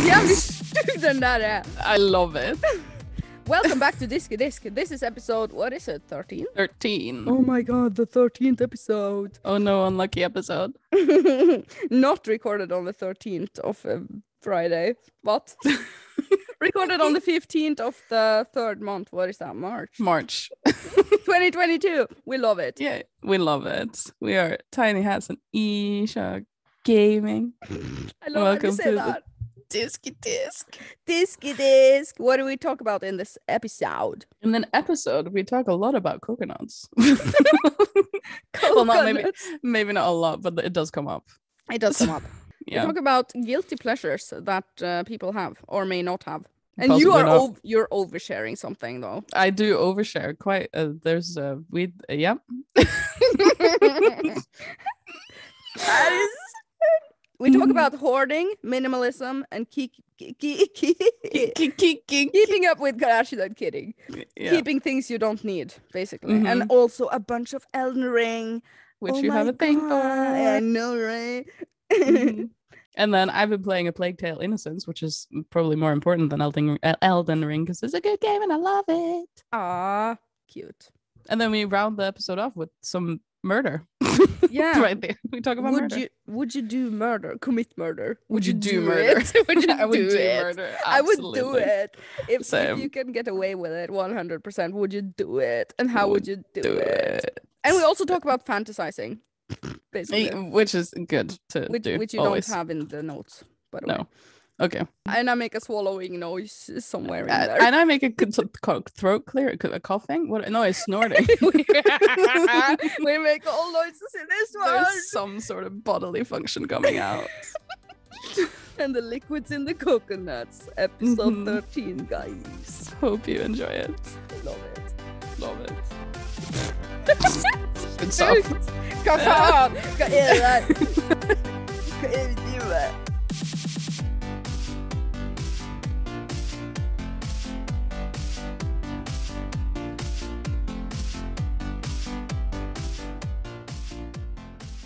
Jävligt stygg den där är. I love it. Welcome back to Diskydisk. This is episode, what is it, 13? 13. Oh my god, the 13th episode. Oh no, unlucky episode. Not recorded on the 13th of Friday. What? Recorded on the 15th of the third month. What is that? March 2022. We love it. Yeah, we love it. We are Tinyhats and Ircha Gaming. I love how you say that. Diskydisk. Diskydisk. What do we talk about in this episode? In an episode, we talk a lot about coconuts. Well, not maybe not a lot, but it does come up. It does come up. Yeah. We talk about guilty pleasures that people have or may not have. And Possibly you're oversharing something though. I do overshare quite. There's yeah. We talk about hoarding, minimalism, and keeping up with Kardashian kidding. Yeah. Keeping things you don't need, basically. Mm-hmm. And also a bunch of Elden Ring. Which you have a thing for. I know, right? Mm-hmm. And then I've been playing A Plague Tale Innocence, which is probably more important than Elden Ring because it's a good game and I love it. Ah, cute. And then we round the episode off with some murder. Yeah. Right there. We talk about murder. Would you do murder? Commit murder? Would you do murder? Would you I would do it? murder. I would do it. If Same. you can get away with it 100%, would you do it? And how would you do it? And we also talk about fantasizing. Basically. Which is good to do. Which you always. don't have in the notes, by the way. No. Okay. And I make a swallowing noise somewhere in there. And I make a throat clear, a coughing. What? No, it's snorting. We make all noises in this one. There's some sort of bodily function coming out. And the liquids in the coconuts. Episode 13, guys. Hope you enjoy it. Love it. Love it. Good stuff. Vad fan? Vad är det där? Vad är det du är?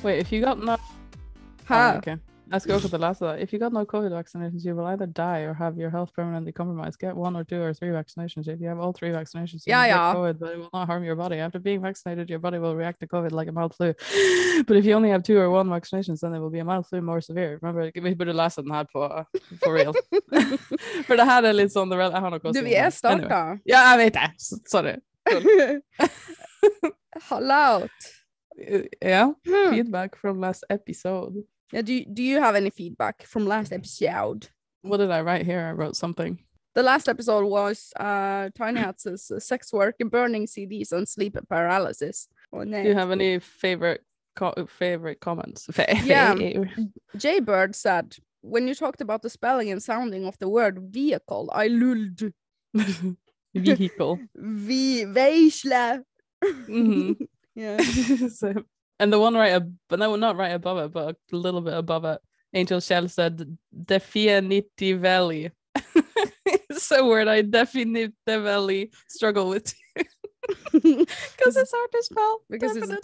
Wait, if you got no... Huh? Oh, okay. Let's go for the last of that. If you got no COVID vaccinations, you will either die or have your health permanently compromised. Get 1 or 2 or 3 vaccinations. If you have all 3 vaccinations, you will get COVID, but it will not harm your body. After being vaccinated, your body will react to COVID like a mild flu. But if you only have 2 or 1 vaccinations, then it will be a mild flu more severe. Remember, vi borde läsa den här på for real. För det här är lite sån, jag har något. Du vill starta? Anyway. Ja, jag vet det. Sorry. Hello. Yeah, feedback from last episode. Yeah, do you have any feedback from last episode? What did I write here? I wrote something. The last episode was Tinyhats' sex work, burning CDs, and sleep paralysis. Do you have any favorite comments? Yeah, Jaybird said, when you talked about the spelling and sounding of the word vehicle, I lulled. Vehicle. Veisla. Mm-hmm. Yeah. So, and the one but no, not right above it, but a little bit above it, Angel Shell said definitively. It's a word I definitively struggle with because it's hard to spell. Because it's a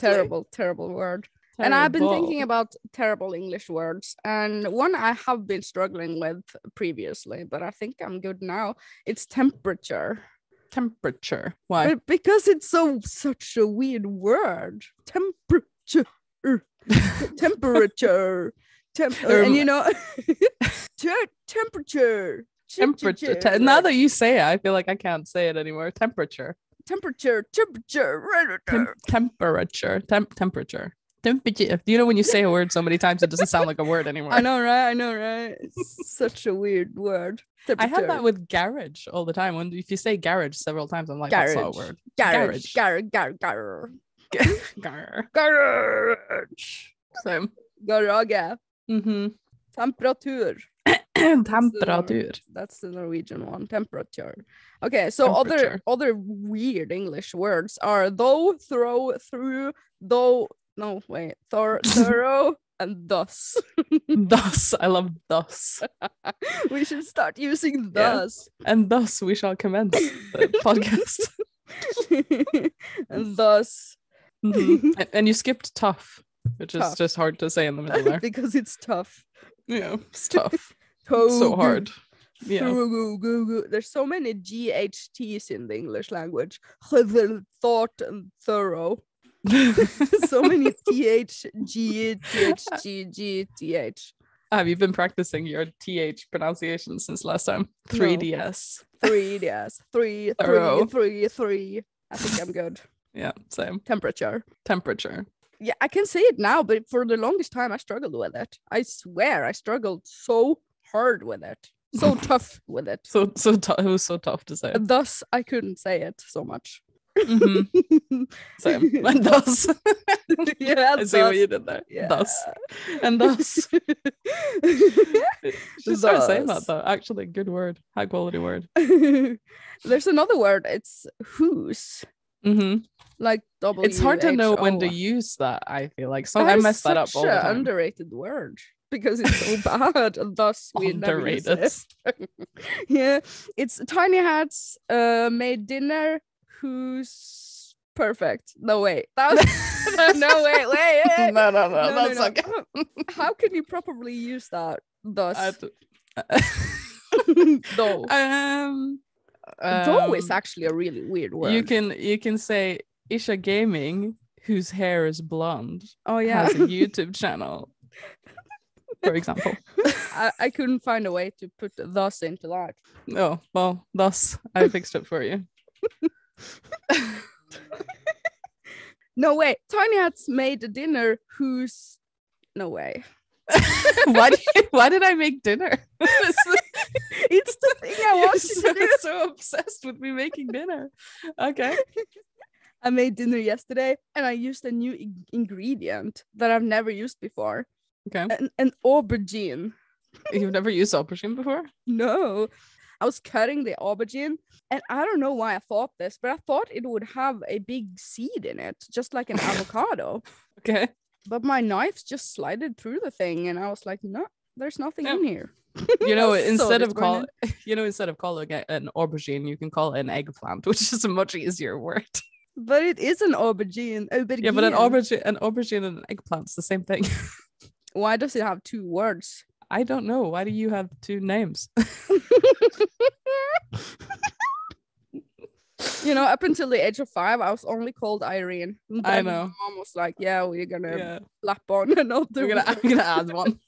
terrible word. And I've been thinking about terrible English words, and one I have been struggling with previously, but I think I'm good now. It's temperature. Temperature. Why? Because it's such a weird word. Temperature. Temperature. And you know, temperature. Now that you say it, I feel like I can't say it anymore. Temperature. Temperature. Do you know when you say a word so many times it doesn't sound like a word anymore? I know, right? It's such a weird word. I have that with garage all the time. If you say garage several times, I'm like, garage. That's not a word. Garage. Same. Garage. Mm-hmm. Temperatur. Temperatur. That's the Norwegian one. Temperature. Okay, so other weird English words are though, throw, through, though. No, wait. Thorough and thus. Thus. I love thus. We should start using thus. Yeah. And thus we shall commence the podcast. And thus. Mm-hmm. And you skipped tough. which is just hard to say in the middle there. Because it's tough. Yeah, it's tough. So hard. Yeah. There's so many GHTs in the English language. Thought and thorough. So many TH. Have you been practicing your TH pronunciation since last time? 3DS. 3DS. 3. I think I'm good. Yeah, same. Temperature. Yeah, I can say it now, but for the longest time I struggled with it. I swear I struggled so hard with it. So tough with it. It was so tough to say. Thus, I couldn't say it so much. Mm-hmm. Same. And thus. Yeah, I see what you did there. Yeah. Thus. And thus. Should start saying that though. Actually, good word. High quality word. There's another word. It's whose. Mm-hmm. Like W. It's hard to know when to use that, I feel like. So I mess that up all the time. It's such an underrated word. Because it's so bad, and thus we never use it. Yeah, it's Tinyhats made dinner. Who's perfect? No way. That was no wait. No. That's okay. How can you properly use that? Thus, though. Though is actually a really weird word. You can say Isha Gaming, whose hair is blonde. Oh yeah, has a YouTube channel. For example. I couldn't find a way to put thus into that. Oh, well, thus I fixed it for you. No way. Tinyhats made a dinner whose... No way. Why did I make dinner? It's the thing I want to do. So obsessed with me making dinner. Okay. I made dinner yesterday and I used a new ingredient that I've never used before. Okay. An aubergine. You've never used aubergine before? No. I was cutting the aubergine and I don't know why I thought this, but I thought it would have a big seed in it, just like an avocado. Okay. But my knife just slided through the thing and I was like, no, there's nothing in here. You know, instead of calling it an aubergine, you can call it an eggplant, which is a much easier word. But it is an aubergine. Yeah, but an aubergine and an eggplant's the same thing. Why does it have two words? I don't know. Why do you have two names? You know, up until the age of 5, I was only called Irene. I know. My mom was like, yeah, we're gonna slap on another. I'm gonna add one.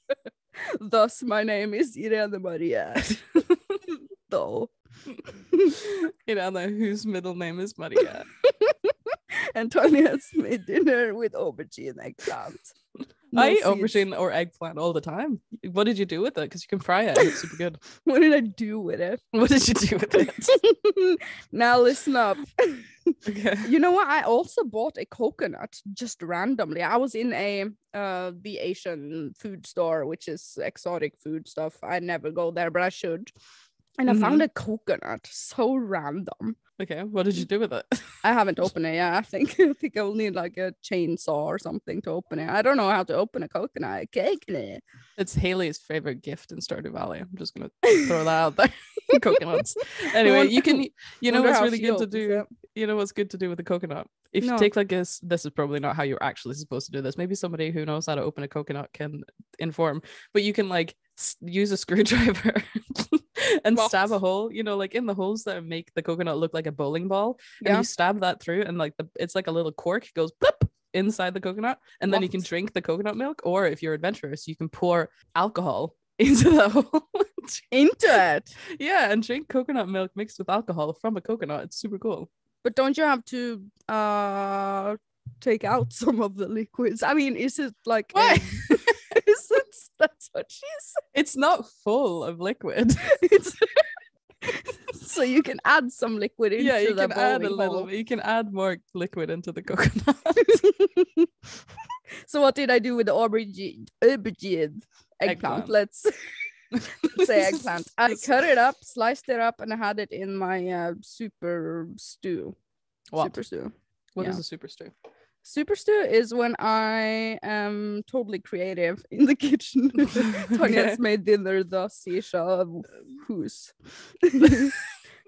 Thus, my name is Irene Maria. Though. Irene, whose middle name is Maria. And Tony has made dinner with aubergine eggplant. I eat aubergine or eggplant all the time. What did you do with it? Because you can fry it. It's super good. What did I do with it? What did you do with it? Now listen up. Okay. You know what? I also bought a coconut just randomly. I was in the Asian food store, which is exotic food stuff. I never go there, but I should. And I found a coconut. So random. Okay, what did you do with it? I haven't opened it yet. I think I'll need like a chainsaw or something to open it. I don't know how to open a coconut. It's Haley's favorite gift in Stardew Valley. I'm just gonna throw that out there. Coconuts. Anyway, you know what's really good to do. You know what's good to do with a coconut? If you take like this is probably not how you're actually supposed to do this. Maybe somebody who knows how to open a coconut can inform. But you can like use a screwdriver and stab a hole, you know, like in the holes that make the coconut look like a bowling ball, and you stab that through, and like it's like a little cork goes plop inside the coconut, and then you can drink the coconut milk, or if you're adventurous, you can pour alcohol into the hole. Into it? Yeah, and drink coconut milk mixed with alcohol from a coconut. It's super cool. But don't you have to take out some of the liquids? I mean, is it like that's what she said. It's not full of liquid. So you can add some liquid into you the can add a hole. little. You can add more liquid into the coconut. So what did I do with the aubergine eggplant? Let's say eggplant. I cut it up, sliced it up, and I had it in my super stew. What? Super stew. What is a super stew? Super stew is when I am totally creative in the kitchen. Tanya's made dinner, thus Isha who's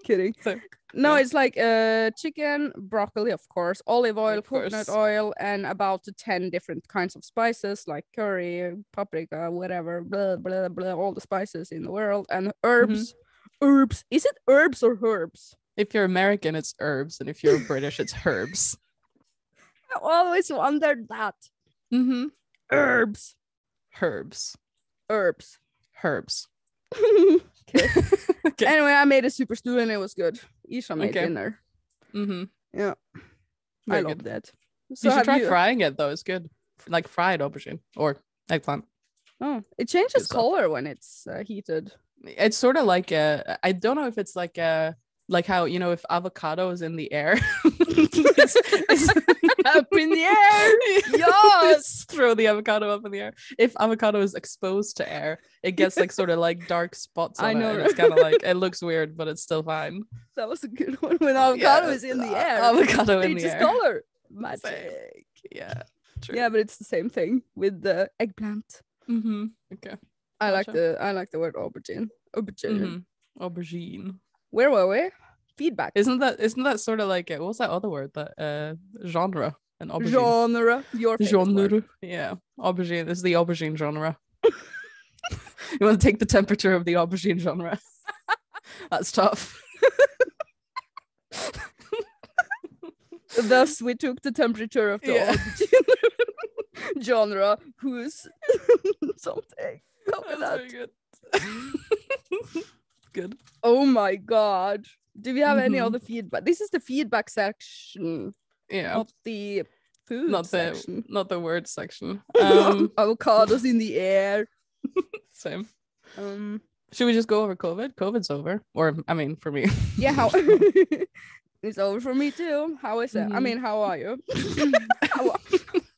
kidding. So No, it's like chicken, broccoli, of course, olive oil, coconut oil, and about 10 different kinds of spices like curry, paprika, whatever, blah, blah, blah, all the spices in the world, and herbs. Herbs. Is it herbs or herbs? If you're American, it's herbs, and if you're British, it's herbs. I always wondered that. Herbs. Herbs. Herbs. Herbs. Okay. Anyway, I made a super stew and it was good. Isha made dinner. Yeah. I love that. So you should try frying it though. It's good. Like fried aubergine or eggplant. Oh, it changes color when it's heated. It's sort of like I don't know if it's like how, you know, if avocado is in the air. it's up in the air. Yes. Throw the avocado up in the air. If avocado is exposed to air, it gets like sort of like dark spots on it. And it's kind of like, it looks weird, but it's still fine. That was a good one. When avocado is in the air. Avocado in the air. Color. Magic. Yeah. True. Yeah, but it's the same thing with the eggplant. Okay. I like the word aubergine. Aubergine. Where were we? Feedback. Isn't that sort of like what's that other word? That genre and aubergine. Genre. Your favorite word. Yeah. Aubergine. This is the aubergine genre. You want to take the temperature of the aubergine genre? That's tough. Thus, we took the temperature of the aubergine genre. Who's something? That's very good. Good. Oh my god. Do we have any other feedback? This is the feedback section. Yeah. Not the food section. Not the word section. Avocados in the air. Same. Should we just go over COVID? COVID's over. Or I mean for me. Yeah, how it's over for me too. How is it? I mean, how are you?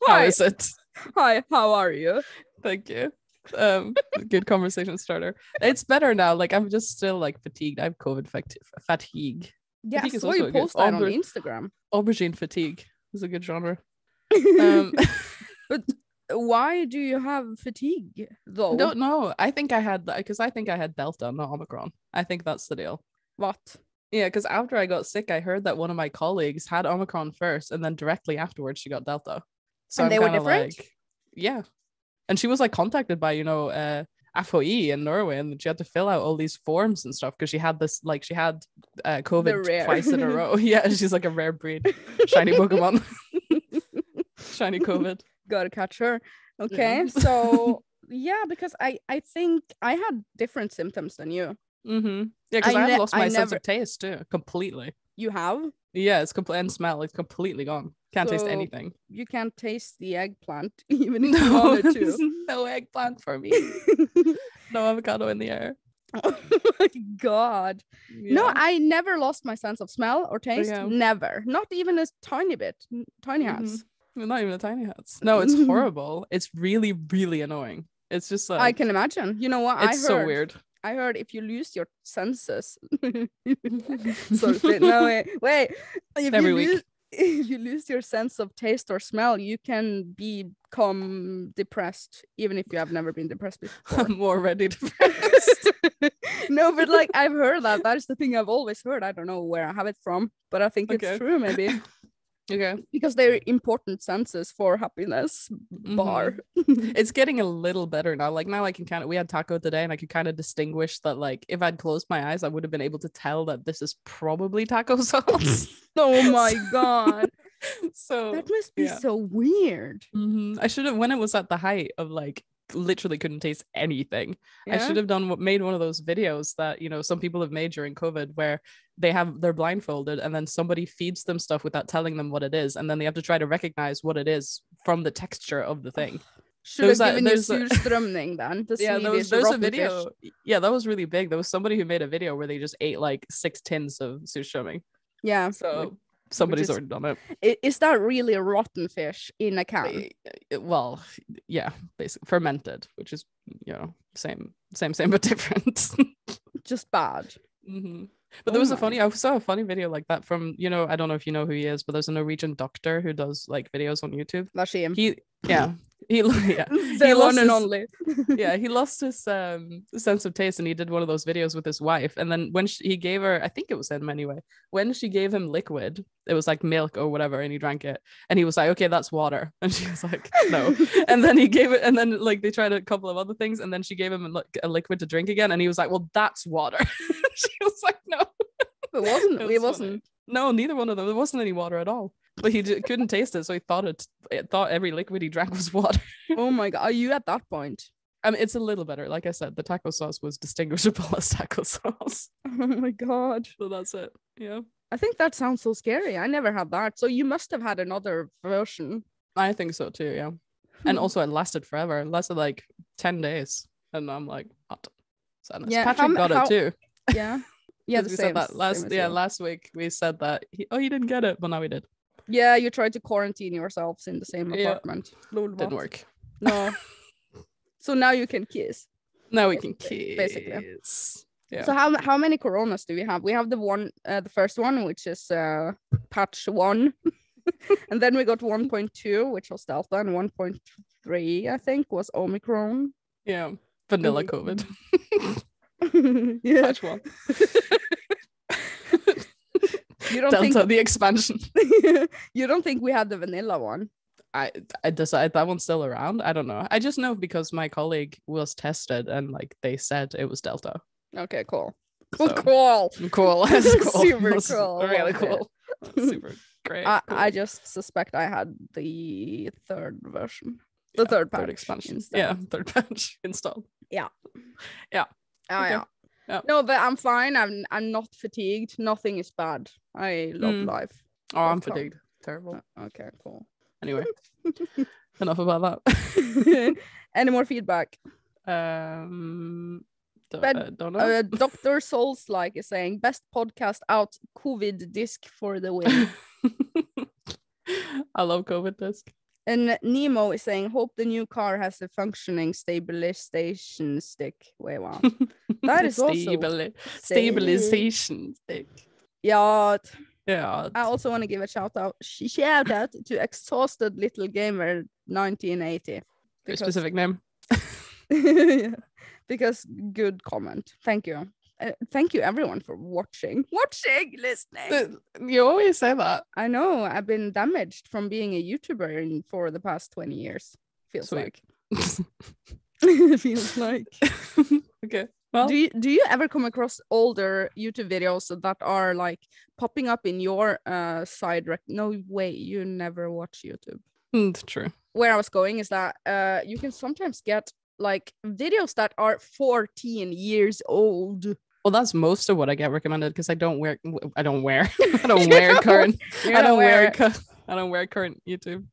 How is it? Hi, how are you? Thank you. Good conversation starter. It's better now. Like I'm just still like fatigued. I have COVID fatigue. Yeah, I saw you post that on Instagram. Aubergine fatigue is a good genre. But why do you have fatigue though? I don't know. I think I had Delta, not Omicron. I think that's the deal. What? Yeah, because after I got sick, I heard that one of my colleagues had Omicron first, and then directly afterwards she got Delta. So and they were different. Yeah. And she was like contacted by, FANTASIES in Norway, and she had to fill out all these forms and stuff because she had this, like, she had COVID twice in a row. Yeah, she's like a rare breed. Shiny Pokemon. Shiny COVID. Gotta catch her. Okay, yeah. So, yeah, because I think I had different symptoms than you. Yeah, because I've lost my sense of taste too, completely. You have? Yeah, it's complete, and smell, it's completely gone. Can't taste anything. You can't taste the eggplant even if you wanted to. No eggplant for me. No avocado in the air. Oh my god. Yeah. No, I never lost my sense of smell or taste. Yeah. Never. Not even a tiny bit. Tinyhats. Not even a Tinyhats. No, it's horrible. It's really, really annoying. It's just like, I can imagine. You know what? It's so weird. I heard if you lose your senses. No, wait. If you lose your sense of taste or smell, you can become depressed, even if you have never been depressed before. I'm already depressed. No, but like I've heard that. That is the thing I've always heard. I don't know where I have it from, but I think it's true, maybe. Okay. Because they're important senses for happiness. Bar. It's getting a little better now. Like now I can we had taco today and I could kind of distinguish that, like, if I'd closed my eyes, I would have been able to tell that this is probably taco sauce. Oh my god. So that must be so weird. I should have, when it was at the height of like literally couldn't taste anything, I should have made one of those videos that, you know, some people have made during COVID where they're blindfolded and then somebody feeds them stuff without telling them what it is, and then they have to try to recognize what it is from the texture of the thing. Should have given you surströmming then. There's a video. Fish. Yeah, that was really big. There was somebody who made a video where they just ate like 6 tins of surströmming. Yeah. So somebody's already done it. Is that really a rotten fish in a can? Well, yeah, basically fermented, which is, you know, same but different. Just bad. But there was I saw a funny video like that from, you know, I don't know if you know who he is, but there's a Norwegian doctor who does like videos on YouTube. That's him. The one and only. He lost his sense of taste, and he did one of those videos with his wife. And then when he gave her, I think it was him anyway, when she gave him liquid, it was like milk or whatever, and he drank it, and he was like, okay, that's water, and she was like, no. And then he gave it, and then like they tried a couple of other things, and then she gave him a liquid to drink again, and he was like, well, that's water. She was like, no. It wasn't. No, neither one of them. There wasn't any water at all. But he couldn't taste it, so he thought every liquid he drank was water. Oh my god, are you at that point? I mean, it's a little better. Like I said, the taco sauce was distinguishable as taco sauce. Oh my god. So that's it. Yeah. I think that sounds so scary. I never had that. So you must have had another version. I think so too, yeah. And also it lasted forever. It lasted like 10 days. And I'm like, what? Sadness. Yeah, Patrick got it too. Yeah. Yeah, we said that last week. We said that he didn't get it, but now he did. Yeah, you tried to quarantine yourselves in the same apartment. Didn't work. No. So now you can kiss. Now we can kiss. Basically. Yeah. So how many coronas do we have? We have the first one, which is patch 1. And then we got 1.2, which was Delta, and 1.3, I think, was Omicron. Yeah. Vanilla COVID. Yeah. Patch 1. You don't Delta, the expansion. You don't think we had the vanilla one? I decided that one's still around. I don't know. I just know because my colleague was tested and like they said it was Delta. Okay, cool. Cool. That's cool. Super cool. Really cool. Super great. I just suspect I had the third version. The third patch expansion. installed. Yeah, third patch installed. Yeah. Yeah. Oh, okay. Yeah. No, but I'm fine. I'm not fatigued. Nothing is bad. I love life. Oh, I'm fatigued. Terrible. Okay, cool. Anyway, enough about that. Any more feedback? Don't know. Dr. Souls-like is saying best podcast out, COVID disc for the win. I love COVID disc. And Nemo is saying, hope the new car has a functioning stabilization stick. Wait, wow. That is also... Stabilization stick. Yeah. Yeah. I also want to give a shout out to Exhausted Little Gamer 1980. Your specific name. Yeah, because good comment. Thank you. Thank you everyone for watching, listening. You always say that. I know. I've been damaged from being a YouTuber for the past 20 years. Feels Sweet. Like. Feels like. Okay. Well, do you ever come across older YouTube videos that are like popping up in your side? No way, you never watch YouTube. True. Where I was going is that you can sometimes get like videos that are 14 years old. Well, that's most of what I get recommended because I don't wear current YouTube.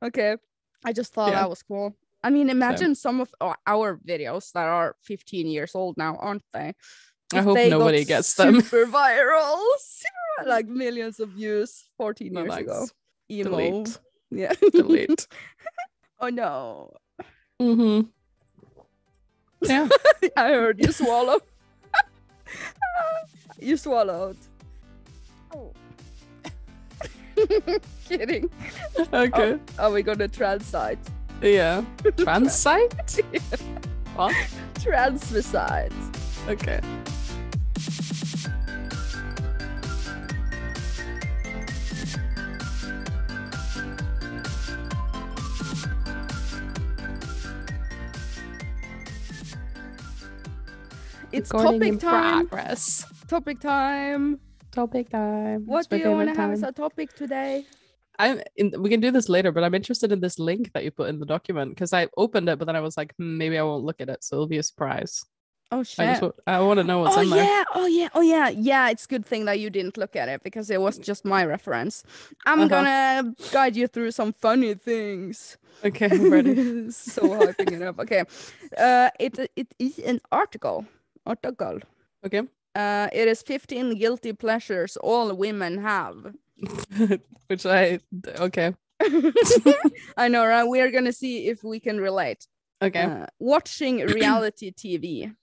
Okay, I just thought that was cool. I mean, imagine some of our videos that are 15 years old now, aren't they? I hope nobody gets them. Super viral, like millions of views 14 years ago. Emo. Delete. Yeah. Delete. Oh no. Mm-hmm. Yeah. I heard you swallow. You swallowed. Oh. Kidding. Okay. Are we gonna transite? Yeah. Transite? Yeah. What? Transvestite. Okay. It's topic time. Progress. Topic time. Topic time. What do you want to have as a topic today? We can do this later, but I'm interested in this link that you put in the document because I opened it, but then I was like, maybe I won't look at it, so it'll be a surprise. Oh shit! I want to know what's in there. Oh yeah. Yeah, it's a good thing that you didn't look at it because it was just my reference. I'm gonna guide you through some funny things. Okay, I'm ready. So hyping it up. Okay, it is an article. Okay. It is 15 guilty pleasures all women have. Which okay. I know, right? We are gonna see if we can relate. Okay. Watching reality TV.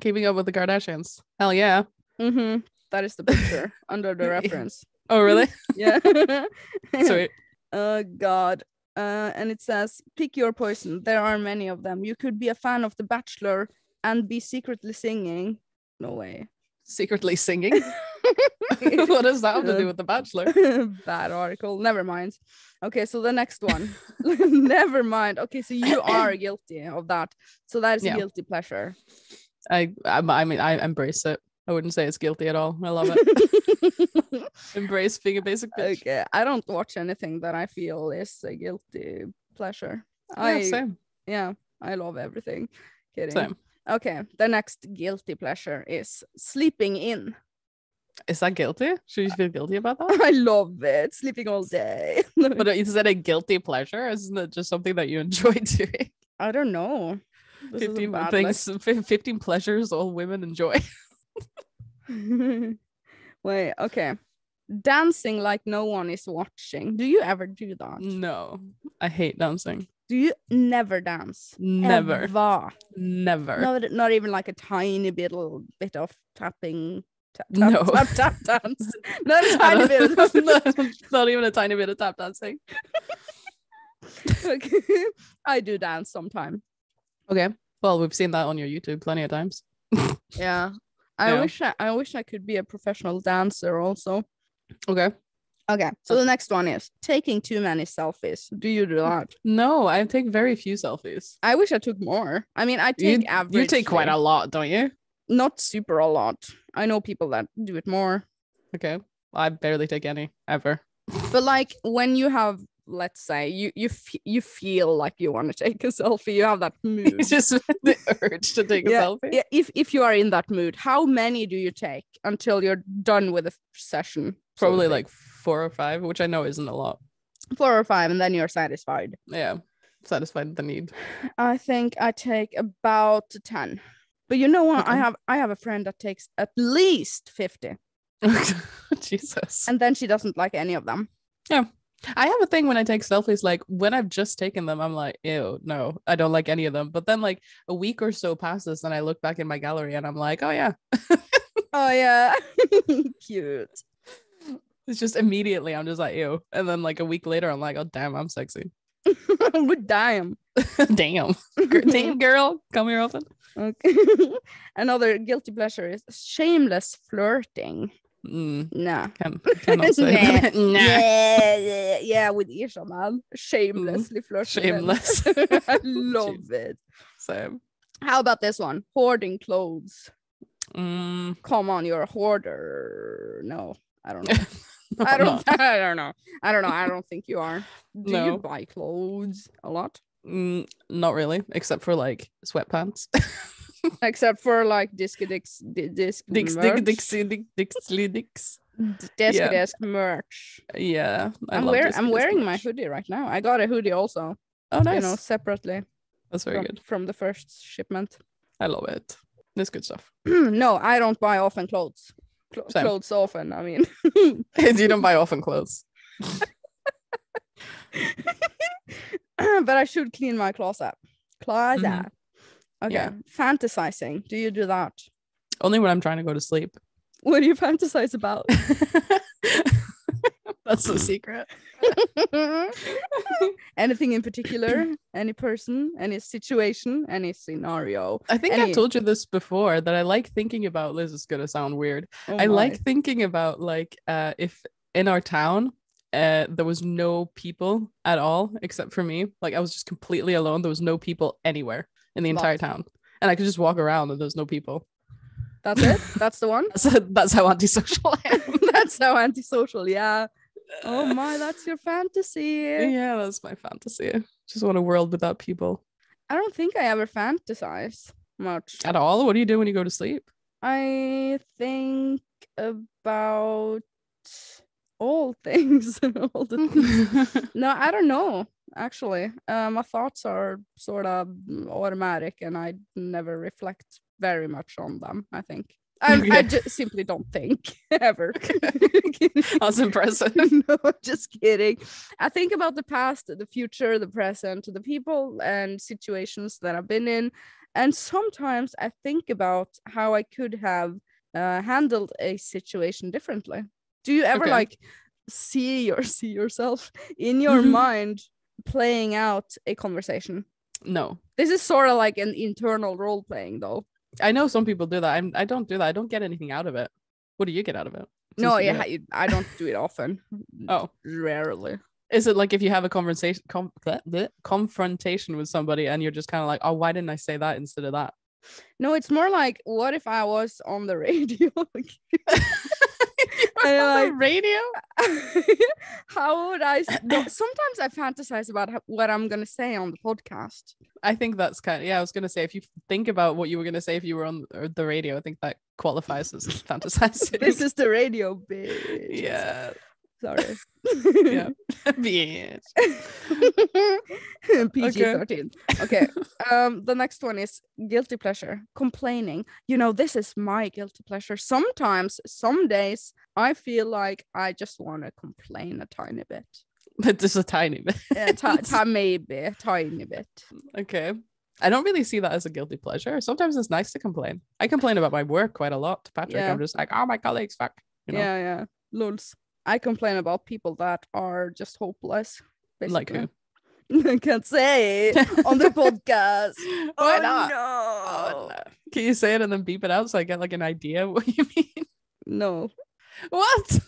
Keeping up with the Kardashians. Hell yeah. Mm-hmm. That is the picture under the reference. Oh really? Yeah. Sweet. Oh god. and it says, pick your poison. There are many of them. You could be a fan of The Bachelor and be secretly singing. No way. Secretly singing? What does that have to do with The Bachelor? Bad article. Never mind. Okay, so the next one. Never mind. Okay, so you are guilty of that. So that is a guilty pleasure. I mean, I embrace it. I wouldn't say it's guilty at all. I love it. Embrace being a basic bitch. Okay, I don't watch anything that I feel is a guilty pleasure. Same. Yeah, I love everything. Kidding. Same. Okay, the next guilty pleasure is sleeping in. Is that guilty? Should you feel guilty about that? I love it. Sleeping all day. But is that a guilty pleasure? Isn't it just something that you enjoy doing? I don't know. 15 things, 15 pleasures all women enjoy. Wait, okay. Dancing like no one is watching. Do you ever do that? No, I hate dancing. Do you never dance? Never. Ever? Never. Not even like a tiny bit of tapping. No. Tap dance. Not a tiny bit. Not even a tiny bit of tap dancing. Okay. I do dance sometimes. Okay. Well, we've seen that on your YouTube plenty of times. Yeah. I wish I could be a professional dancer also. Okay. So the next one is taking too many selfies. Do you do that? No, I take very few selfies. I wish I took more. I mean, I take average. You take quite a lot, don't you? Not super a lot. I know people that do it more. Okay. I barely take any ever. But like when you have, let's say you feel like you want to take a selfie, you have that mood. It's just the urge to take a selfie. Yeah, if you are in that mood, how many do you take until you're done with the session? Probably like 4 or 5, which I know isn't a lot. 4 or 5, and then you're satisfied. Yeah, satisfied the need. I think I take about 10. But you know what? Okay. I have a friend that takes at least 50. Jesus. And then she doesn't like any of them. Yeah. I have a thing when I take selfies, like when I've just taken them, I'm like, ew, no, I don't like any of them. But then like a week or so passes and I look back in my gallery and I'm like, oh yeah. Oh yeah. Cute. It's just immediately I'm just like, ew. And then like a week later, I'm like, oh damn, I'm sexy. Damn. Damn. Damn girl. Come here often. Okay. Another guilty pleasure is shameless flirting. Nah. Cannot say. Nah. Yeah, with Ircha, man. Shamelessly flirting. Shameless. I love it. Same. How about this one? Hoarding clothes. Come on, you're a hoarder. No, I don't know. I don't know. I don't think you are. Do you buy clothes a lot? Not really, except for like sweatpants. Except for like Diskydisk merch. Yeah, I'm wearing my hoodie right now. I got a hoodie also. Oh, nice. You know, separately. That's very good. From the first shipment. I love it. It's good stuff. No, I don't buy often clothes. Clothes often. I mean, you don't buy often clothes. But I should clean my closet. Okay. Yeah. Fantasizing. Do you do that? Only when I'm trying to go to sleep. What do you fantasize about? That's the secret. Anything in particular? Any person? Any situation? Any scenario? I think I've told you this before, that I like thinking about, this is gonna sound weird. I like thinking about like if in our town there was no people at all except for me. Like I was just completely alone. There was no people anywhere in the entire town. And I could just walk around and there's no people. That's it? That's the one? That's how antisocial I am. That's how antisocial, yeah. Oh my, that's your fantasy. Yeah, that's my fantasy. Just want a world without people. I don't think I ever fantasize much. At all? What do you do when you go to sleep? I think about all things. No, I don't know, actually. My thoughts are sort of automatic and I never reflect very much on them, I think. I just simply don't think ever. That's impressive. No, just kidding. I think about the past, the future, the present, the people and situations that I've been in. And sometimes I think about how I could have handled a situation differently. Do you ever like see yourself in your mind playing out a conversation? No. This is sort of like an internal role playing, though. I know some people do that. I don't do that. I don't get anything out of it. What do you get out of it? No, yeah, I don't do it often. Oh, rarely. Is it like if you have a confrontation with somebody and you're just kind of like, oh, why didn't I say that instead of that? No, it's more like, what if I was on the radio? On the radio? How would I? Sometimes I fantasize about what I'm gonna say on the podcast. I think that's kind of, I was gonna say, if you think about what you were gonna say if you were on the radio, I think that qualifies as fantasizing. This is the radio, bitch. Yeah. Sorry. Yeah. Bitch. PG-13. Okay. The next one is guilty pleasure. Complaining. This is my guilty pleasure. Sometimes, some days, I feel like I just want to complain a tiny bit. Just a tiny bit. Yeah, maybe a tiny bit. Okay. I don't really see that as a guilty pleasure. Sometimes it's nice to complain. I complain about my work quite a lot to Patrick. Yeah. I'm just like, oh, my colleagues, fuck. Yeah. Lols. I complain about people that are just hopeless. Basically. Like who? I can't say on the podcast. Why not? No. Oh, no. Can you say it and then beep it out so I get like an idea what you mean? No. What?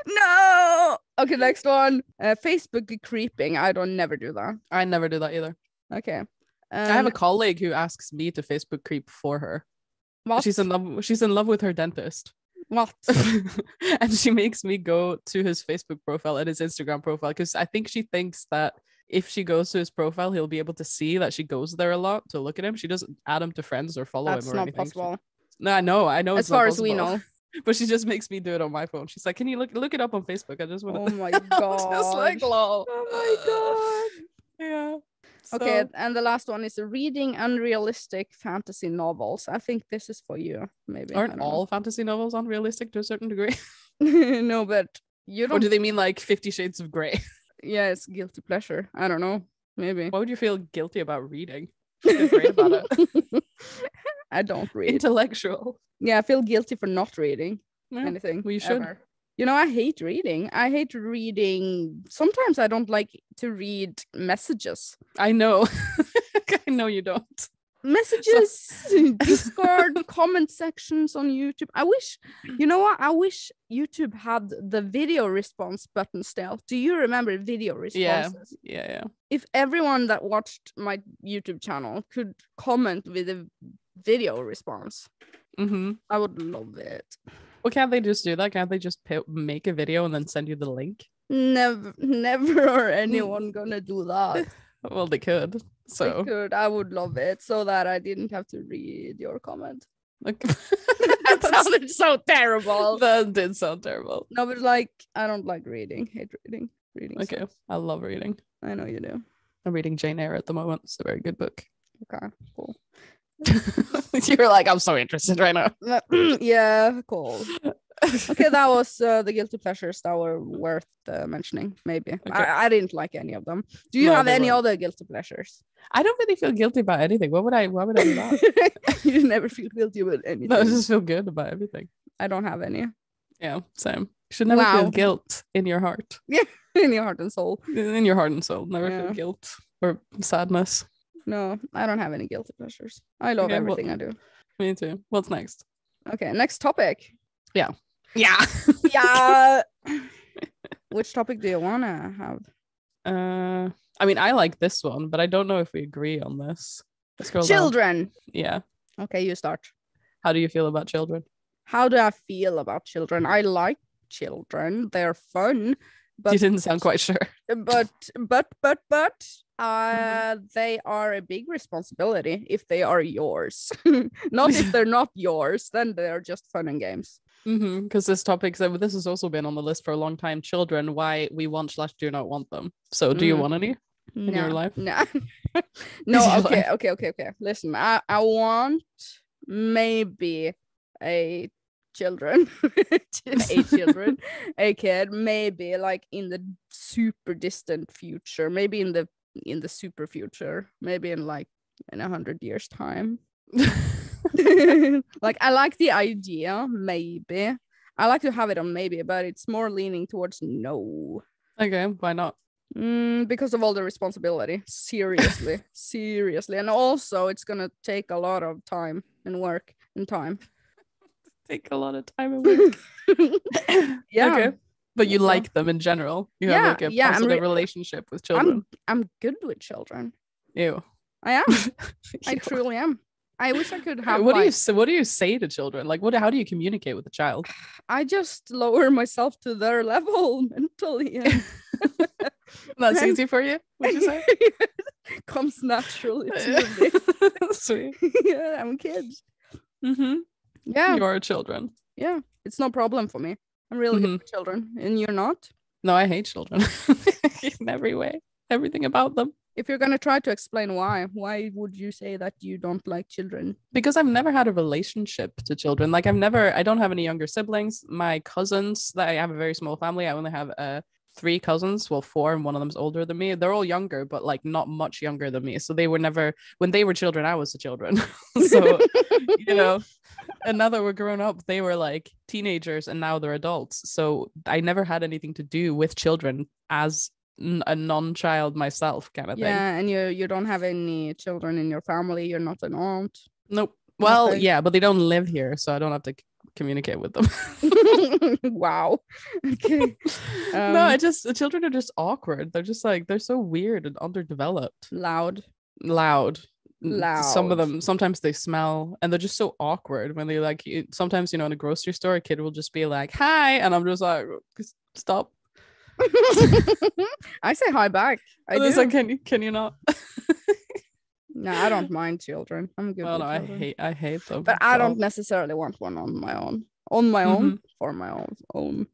No. Okay, next one. Facebook creeping. I don't never do that. I never do that either. Okay. I have a colleague who asks me to Facebook creep for her. What? She's in love with her dentist. What? And she makes me go to his Facebook profile and his Instagram profile because I think she thinks that if she goes to his profile, he'll be able to see that she goes there a lot to look at him. She doesn't add him to friends or follow him or anything. That's not possible. No, I know. As far as we know. But she just makes me do it on my phone. She's like, "Can you look it up on Facebook?" I just want to. Oh my god! Just like lol. Oh my god. Yeah. Okay, and the last one is reading unrealistic fantasy novels. I think this is for you, maybe. Aren't all fantasy novels unrealistic to a certain degree? No, but you don't. Or do they mean like 50 Shades of Grey? Yeah, it's guilty pleasure. I don't know. Maybe. Why would you feel guilty about reading? You feel great about it. I don't read. Intellectual. Yeah, I feel guilty for not reading anything. We should. Ever. I hate reading. I hate reading. Sometimes I don't like to read messages. I know. I know you don't. Messages, Discord, comment sections on YouTube. I wish, I wish YouTube had the video response button still. Do you remember video responses? Yeah. If everyone that watched my YouTube channel could comment with a video response, I would love it. Well, can't they just do that? Can't they just make a video and then send you the link? Never are anyone gonna do that. Well, they could. So they could. I would love it so that I didn't have to read your comment. Like, that sounded so terrible. That did sound terrible. No, but like, I don't like reading. Hate reading. Okay, stuff. I love reading. I know you do. I'm reading Jane Eyre at the moment. It's a very good book. Okay, cool. You're like, I'm so interested right now. Yeah, cool. Okay, that was the guilty pleasures that were worth mentioning. Maybe okay. I didn't like any of them. Do you have any other guilty pleasures? I don't really feel guilty about anything. Why would I do that? You never feel guilty about anything. No, I just feel good about everything. I don't have any. Yeah, same. You should never feel guilt in your heart. Yeah, in your heart and soul. In your heart and soul. Never feel guilt or sadness. No, I don't have any guilty pleasures. I love everything I do. Me too. What's next? Okay, next topic. Yeah. Which topic do you want to have? I mean, I like this one, but I don't know if we agree on this. Children. Down. Yeah. Okay, you start. How do you feel about children? How do I feel about children? I like children. They're fun. But you didn't sound quite sure. But they are a big responsibility if they are yours. Not if they're not yours, then they're just fun and games. Because this has also been on the list for a long time. Children, why we want / do not want them. So do you want any in your life? No. No, okay. Listen, I want maybe a kid, maybe like in the super distant future, maybe in the super future, maybe in 100 years time. Like, I like the idea, maybe. I like to have it on maybe, but it's more leaning towards no. Okay, why not? Because of all the responsibility. Seriously. And also it's gonna take a lot of time and work and time. Take a lot of time and work. Yeah. Okay. But you like them in general. You have like a positive relationship with children. I'm good with children. Ew. I am. I truly am. I wish I could have. What do you say to children? Like, how do you communicate with a child? I just lower myself to their level mentally. That's easy for you, would you say? Comes naturally to me. Sweet. Yeah, I'm kids. Yeah, you are children. Yeah, it's no problem for me. I'm really good with children, and you're not. No, I hate children in every way. Everything about them. If you're gonna try to explain why would you say that you don't like children? Because I've never had a relationship to children. Like I don't have any younger siblings. My cousins, I have a very small family. I only have 3 cousins, well 4, and one of them's older than me. They're all younger, but like not much younger than me. So they were never, when they were children, I was the children. So and now that we're grown up, they were like teenagers and now they're adults. So I never had anything to do with children as a non-child myself, kind of thing. Yeah, and you don't have any children in your family. You're not an aunt. Nope. Well, yeah, but they don't live here, so I don't have to communicate with them. Wow. Okay. No, the children are just awkward. They're just like, they're so weird and underdeveloped. Loud. Some of them, sometimes they smell, and they're just so awkward when they like, sometimes, in a grocery store, a kid will just be like, hi, and I'm just like, stop. I say hi back. Like, can you not? No, I don't mind children. I'm good. Oh no, I hate them. But I don't necessarily want one on my own. For my own.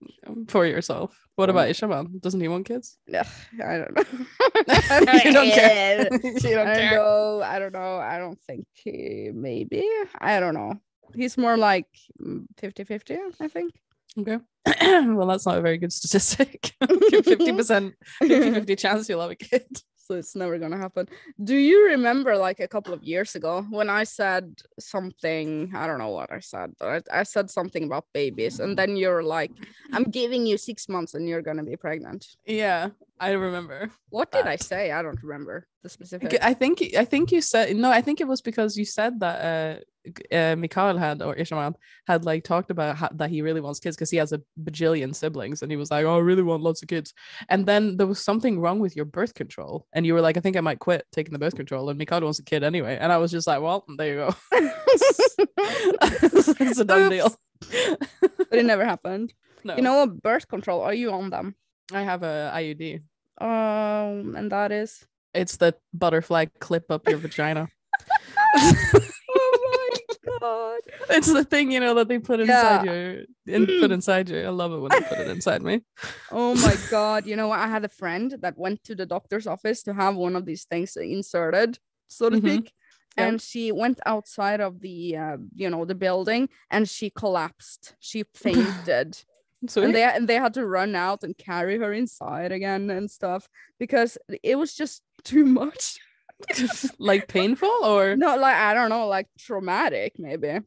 For yourself. What about Ishaman? Doesn't he want kids? Yeah, I don't know. You don't care. You don't care. I don't know. I don't think maybe. I don't know. He's more like 50-50, I think. Okay. Well, that's not a very good statistic. 50% chance you'll have a kid. So it's never gonna happen. Do you remember like a couple of years ago when I said something? I don't know what I said, but I said something about babies, and then you're like, I'm giving you 6 months and you're gonna be pregnant. Yeah, I remember. What did I say? I don't remember the specific. I think you said, no, I think it was because you said that Mikael Ishaman had like talked about that he really wants kids because he has a bajillion siblings, and he was like, oh, I really want lots of kids. And then there was something wrong with your birth control, and you were like, I think I might quit taking the birth control, and Mikael wants a kid anyway. And I was just like, well, there you go. It's a done deal. But it never happened. No. You know what birth control? Are you on them? I have a IUD. And that is? It's the butterfly clip up your vagina. God. It's the thing, that they put inside you. I love it when they put it inside me. Oh my God. You know what? I had a friend that went to the doctor's office to have one of these things inserted, so to speak. Yep. And she went outside of the the building, and she collapsed. She fainted. And they had to run out and carry her inside again and stuff because it was just too much. Like painful or no, like I don't know, like traumatic maybe.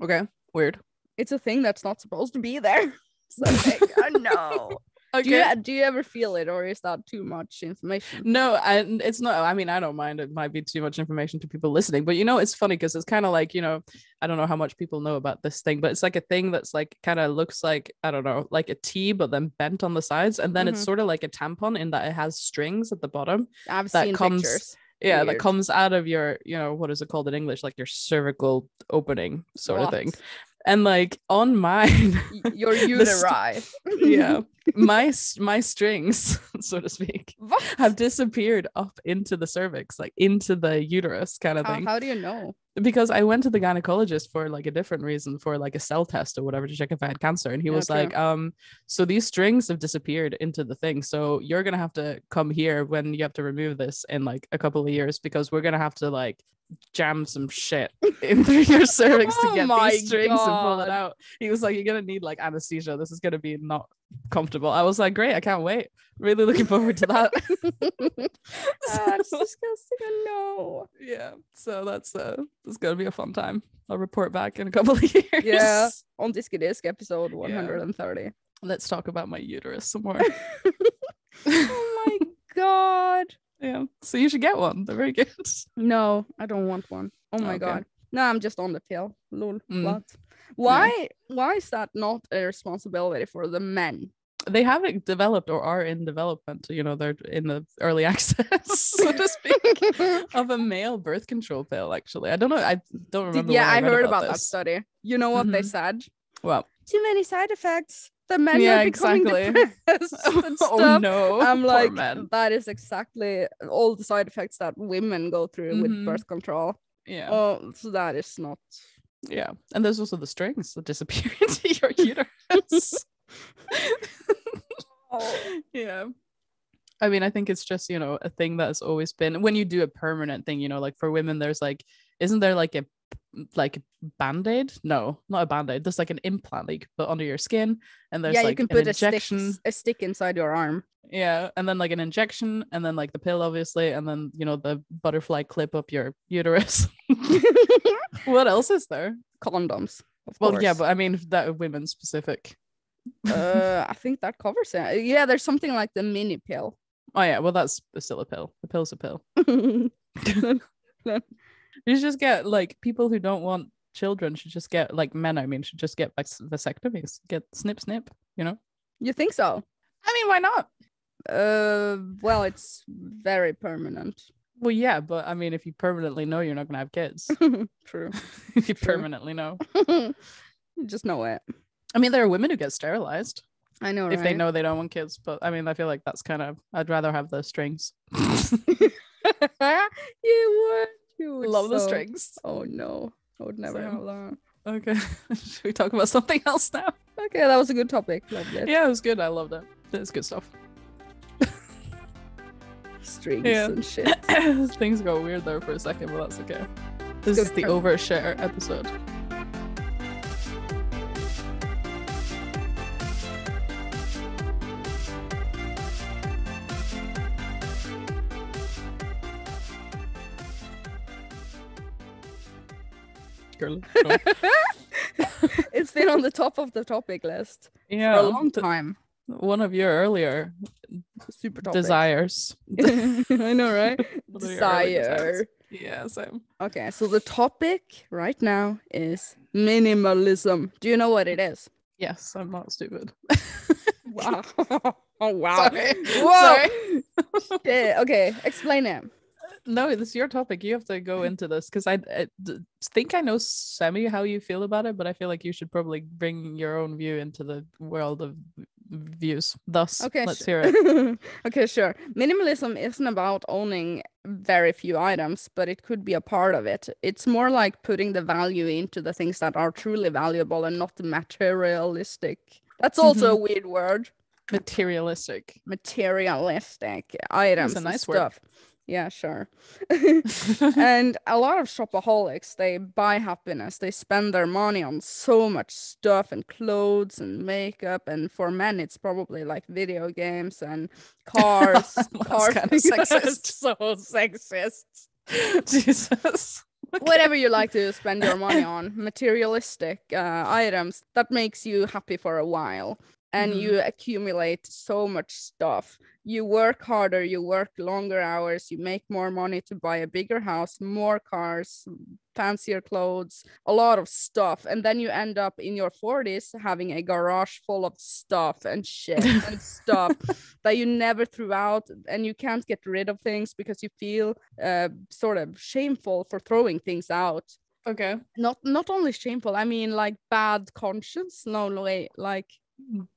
Okay, weird. It's a thing that's not supposed to be there. So like, oh no. Okay. Do you ever feel it, or is that too much information? No, it's not. I mean, I don't mind. It might be too much information to people listening, but it's funny because it's kind of like, I don't know how much people know about this thing, but it's like a thing that's like kind of looks like, I don't know, like a T, but then bent on the sides, and then it's sort of like a tampon in that it has strings at the bottom. I've seen pictures. Yeah, that comes out of your, what is it called in English? Like your cervical opening sort of thing. And like on mine, your uteri. Yeah, my strings, so to speak, have disappeared up into the cervix, like into the uterus kind of thing. How do you know? Because I went to the gynecologist for like a different reason, for like a cell test or whatever, to check if I had cancer, and he was like, so these strings have disappeared into the thing, so you're gonna have to come here when you have to remove this in like a couple of years, because we're gonna have to like jam some shit in through your cervix to get these strings and pull it out. He was like, you're gonna need like anesthesia, this is gonna be not comfortable. I was like, great, I can't wait, really looking forward to that. It's disgusting. No. Yeah, so that's gonna be a fun time. I'll report back in a couple of years. Yeah, on Diskydisk episode 130. Let's talk about my uterus some more. Oh my God. Yeah. So you should get one. They're very good. No, I don't want one. Oh my God. No, I'm just on the pill. Lol. What? Why is that not a responsibility for the men? They haven't developed or are in development. You know, they're in the early access, so to speak, of a male birth control pill. Actually, I don't know. I don't remember. Yeah, I heard about that study. You know what they said? Well, too many side effects. The men are becoming depressed and stuff. Oh no! I'm like, that is exactly all the side effects that women go through with birth control. Yeah. Oh, so that is not. Yeah, and there's also the strings that disappear into your uterus. Yeah. I mean, I think it's just, you know, a thing that has always been, when you do a permanent thing, you know, like for women, there's like, isn't there like a band-aid? No, not a band-aid. There's like an implant that you can put under your skin, and there's like you can put a stick inside your arm. Yeah, and then like an injection, and then like the pill, obviously, and then, you know, the butterfly clip up your uterus. What else is there? Condoms. Well, yeah, but I mean that women specific. I think that covers it. Yeah, there's something like the mini pill. Oh yeah, well that's still a pill. The pill's a pill. You should just get, like, people who don't want children should just get, like, men, I mean, should just get vasectomies. Get snip, you know? You think so? I mean, why not? Well, it's very permanent. Well, yeah, but I mean, if you permanently know you're not going to have kids. True. If you permanently know. You just know it. I mean, there are women who get sterilized. I know, right? If they know they don't want kids. But I mean, I feel like that's kind of, I'd rather have the strings. You would love the strings. Oh no, I would never have that. Okay. Should we talk about something else now? Okay, that was a good topic. Loved it. Yeah, it was good. I loved it. It's good stuff. Strings and shit. Things go weird there for a second, but that's okay. This is the overshare episode. It's been on the top of the topic list for a long time. One of your earlier super desires. I know, right? Desire. Yeah, same. Okay, so the topic right now is minimalism. Do you know what it is? Yes, I'm not stupid. Wow. Oh wow. Sorry. Whoa. Okay, explain it. No, this is your topic. You have to go into this, because I think I know semi how you feel about it, but I feel like you should probably bring your own view into the world of views. Thus, okay, let's hear it. Okay, sure. Minimalism isn't about owning very few items, but it could be a part of it. It's more like putting the value into the things that are truly valuable and not materialistic. That's also a weird word. Materialistic items. That's a nice stuff. word. Yeah, sure. And a lot of shopaholics, they buy happiness. They spend their money on so much stuff and clothes and makeup. And for men, it's probably like video games and cars. Cars. Kind of sexist. So sexist. Jesus. Okay. Whatever you like to spend your money on, materialistic items that makes you happy for a while. And you accumulate so much stuff. You work harder, you work longer hours, you make more money to buy a bigger house, more cars, fancier clothes, a lot of stuff. And then you end up in your 40s having a garage full of stuff and shit and stuff that you never threw out, and you can't get rid of things because you feel sort of shameful for throwing things out. Okay. Not only shameful, I mean like bad conscience. No way, like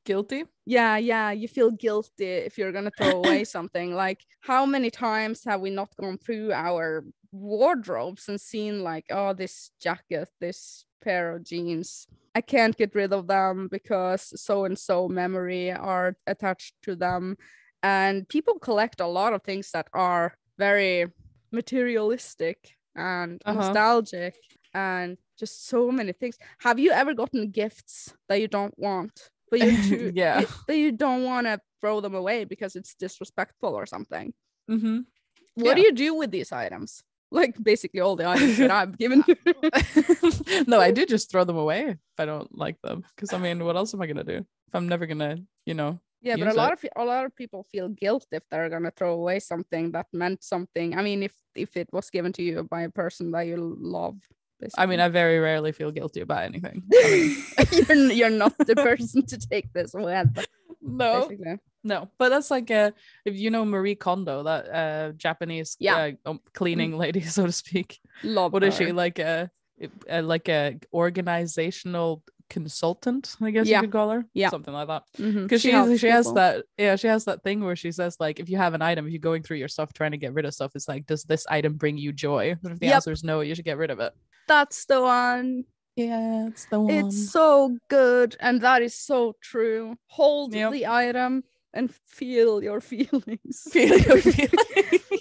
guilty. Yeah, you feel guilty if you're gonna throw away something. Like, how many times have we not gone through our wardrobes and seen like, oh, this jacket, this pair of jeans, I can't get rid of them because so and so memory are attached to them. And people collect a lot of things that are very materialistic and nostalgic and just so many things. Have you ever gotten gifts that you don't want? But you don't want to throw them away because it's disrespectful or something. What do you do with these items? Like basically all the items that I've given you. No, I do just throw them away if I don't like them. Because I mean, what else am I gonna do if I'm never gonna, Yeah, but a lot of people feel guilt if they're gonna throw away something that meant something. I mean, if it was given to you by a person that you love. Basically. I mean, I very rarely feel guilty about anything. You're not the person to take this with. No, basically. No, but that's like if you know Marie Kondo, that Japanese cleaning lady, so to speak. Love what her. Is she like a organizational consultant, I guess you could call her, something like that, because she has that thing where she says, like, if you have an item, if you're going through your stuff trying to get rid of stuff, it's like, does this item bring you joy? But if the answer is no, you should get rid of it. That's the one. Yeah, it's the one. It's so good, and that is so true. Hold the item and feel your feelings.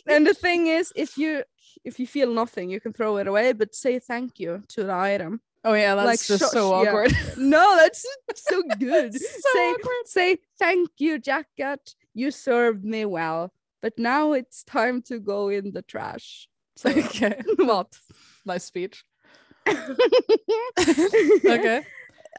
And the thing is, if you feel nothing, you can throw it away, but say thank you to the item. Oh yeah, that's like, just so awkward. No, that's so good. Awkward. Say thank you, jacket. You served me well, but now it's time to go in the trash. So, okay. What? Nice speech. Okay.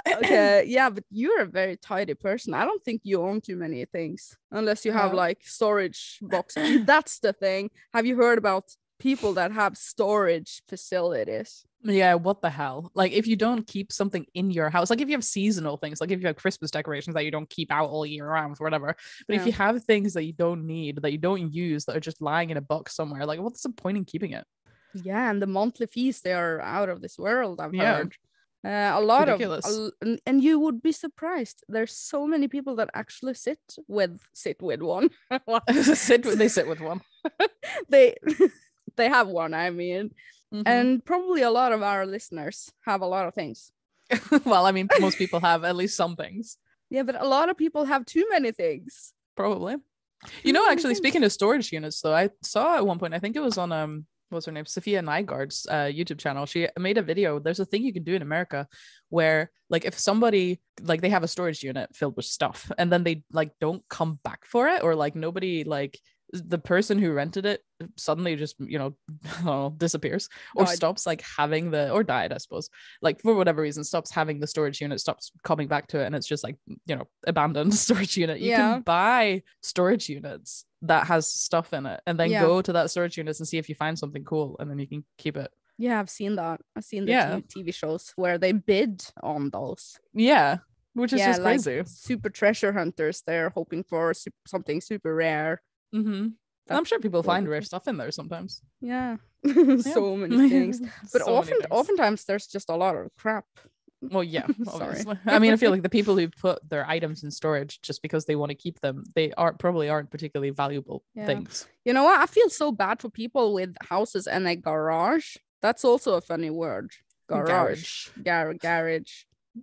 Okay, yeah, but you're a very tidy person. I don't think you own too many things unless you have like storage boxes. That's the thing. Have you heard about people that have storage facilities? Yeah, what the hell? Like, if you don't keep something in your house, like if you have seasonal things, like if you have Christmas decorations that you don't keep out all year round or whatever, but if you have things that you don't need, that you don't use, that are just lying in a box somewhere, like, what's the point in keeping it? Yeah, and the monthly fees, they are out of this world, I've heard. A lot ridiculous. And you would be surprised. There's so many people that actually sit with one. They sit with one. they have one, I mean. And probably a lot of our listeners have a lot of things. Well, I mean, most people have at least some things. Yeah, but a lot of people have too many things. Probably. You know, actually, speaking of storage units, though, I saw at one point, I think it was on what's her name, Sophia Nygaard's YouTube channel. She made a video. There's a thing you can do in America where, like, if somebody, like, they have a storage unit filled with stuff and then they like don't come back for it, or like nobody, like the person who rented it suddenly just, you know, disappears or stops like having or died, I suppose, like for whatever reason, stops having the storage unit, stops coming back to it, and it's just like, you know, abandoned storage unit. You can buy storage units that has stuff in it and then go to that storage unit and see if you find something cool, and then you can keep it. Yeah, I've seen that. I've seen the TV shows where they bid on those. Yeah, which is just crazy. Like super treasure hunters, they're hoping for something super rare. I'm sure people find rare stuff in there sometimes. Yeah. So many things. But oftentimes there's just a lot of crap. Well, yeah, obviously. I mean, I feel like the people who put their items in storage just because they want to keep them, they probably aren't particularly valuable things. You know what? I feel so bad for people with houses and a garage. That's also a funny word. Garage. Isn't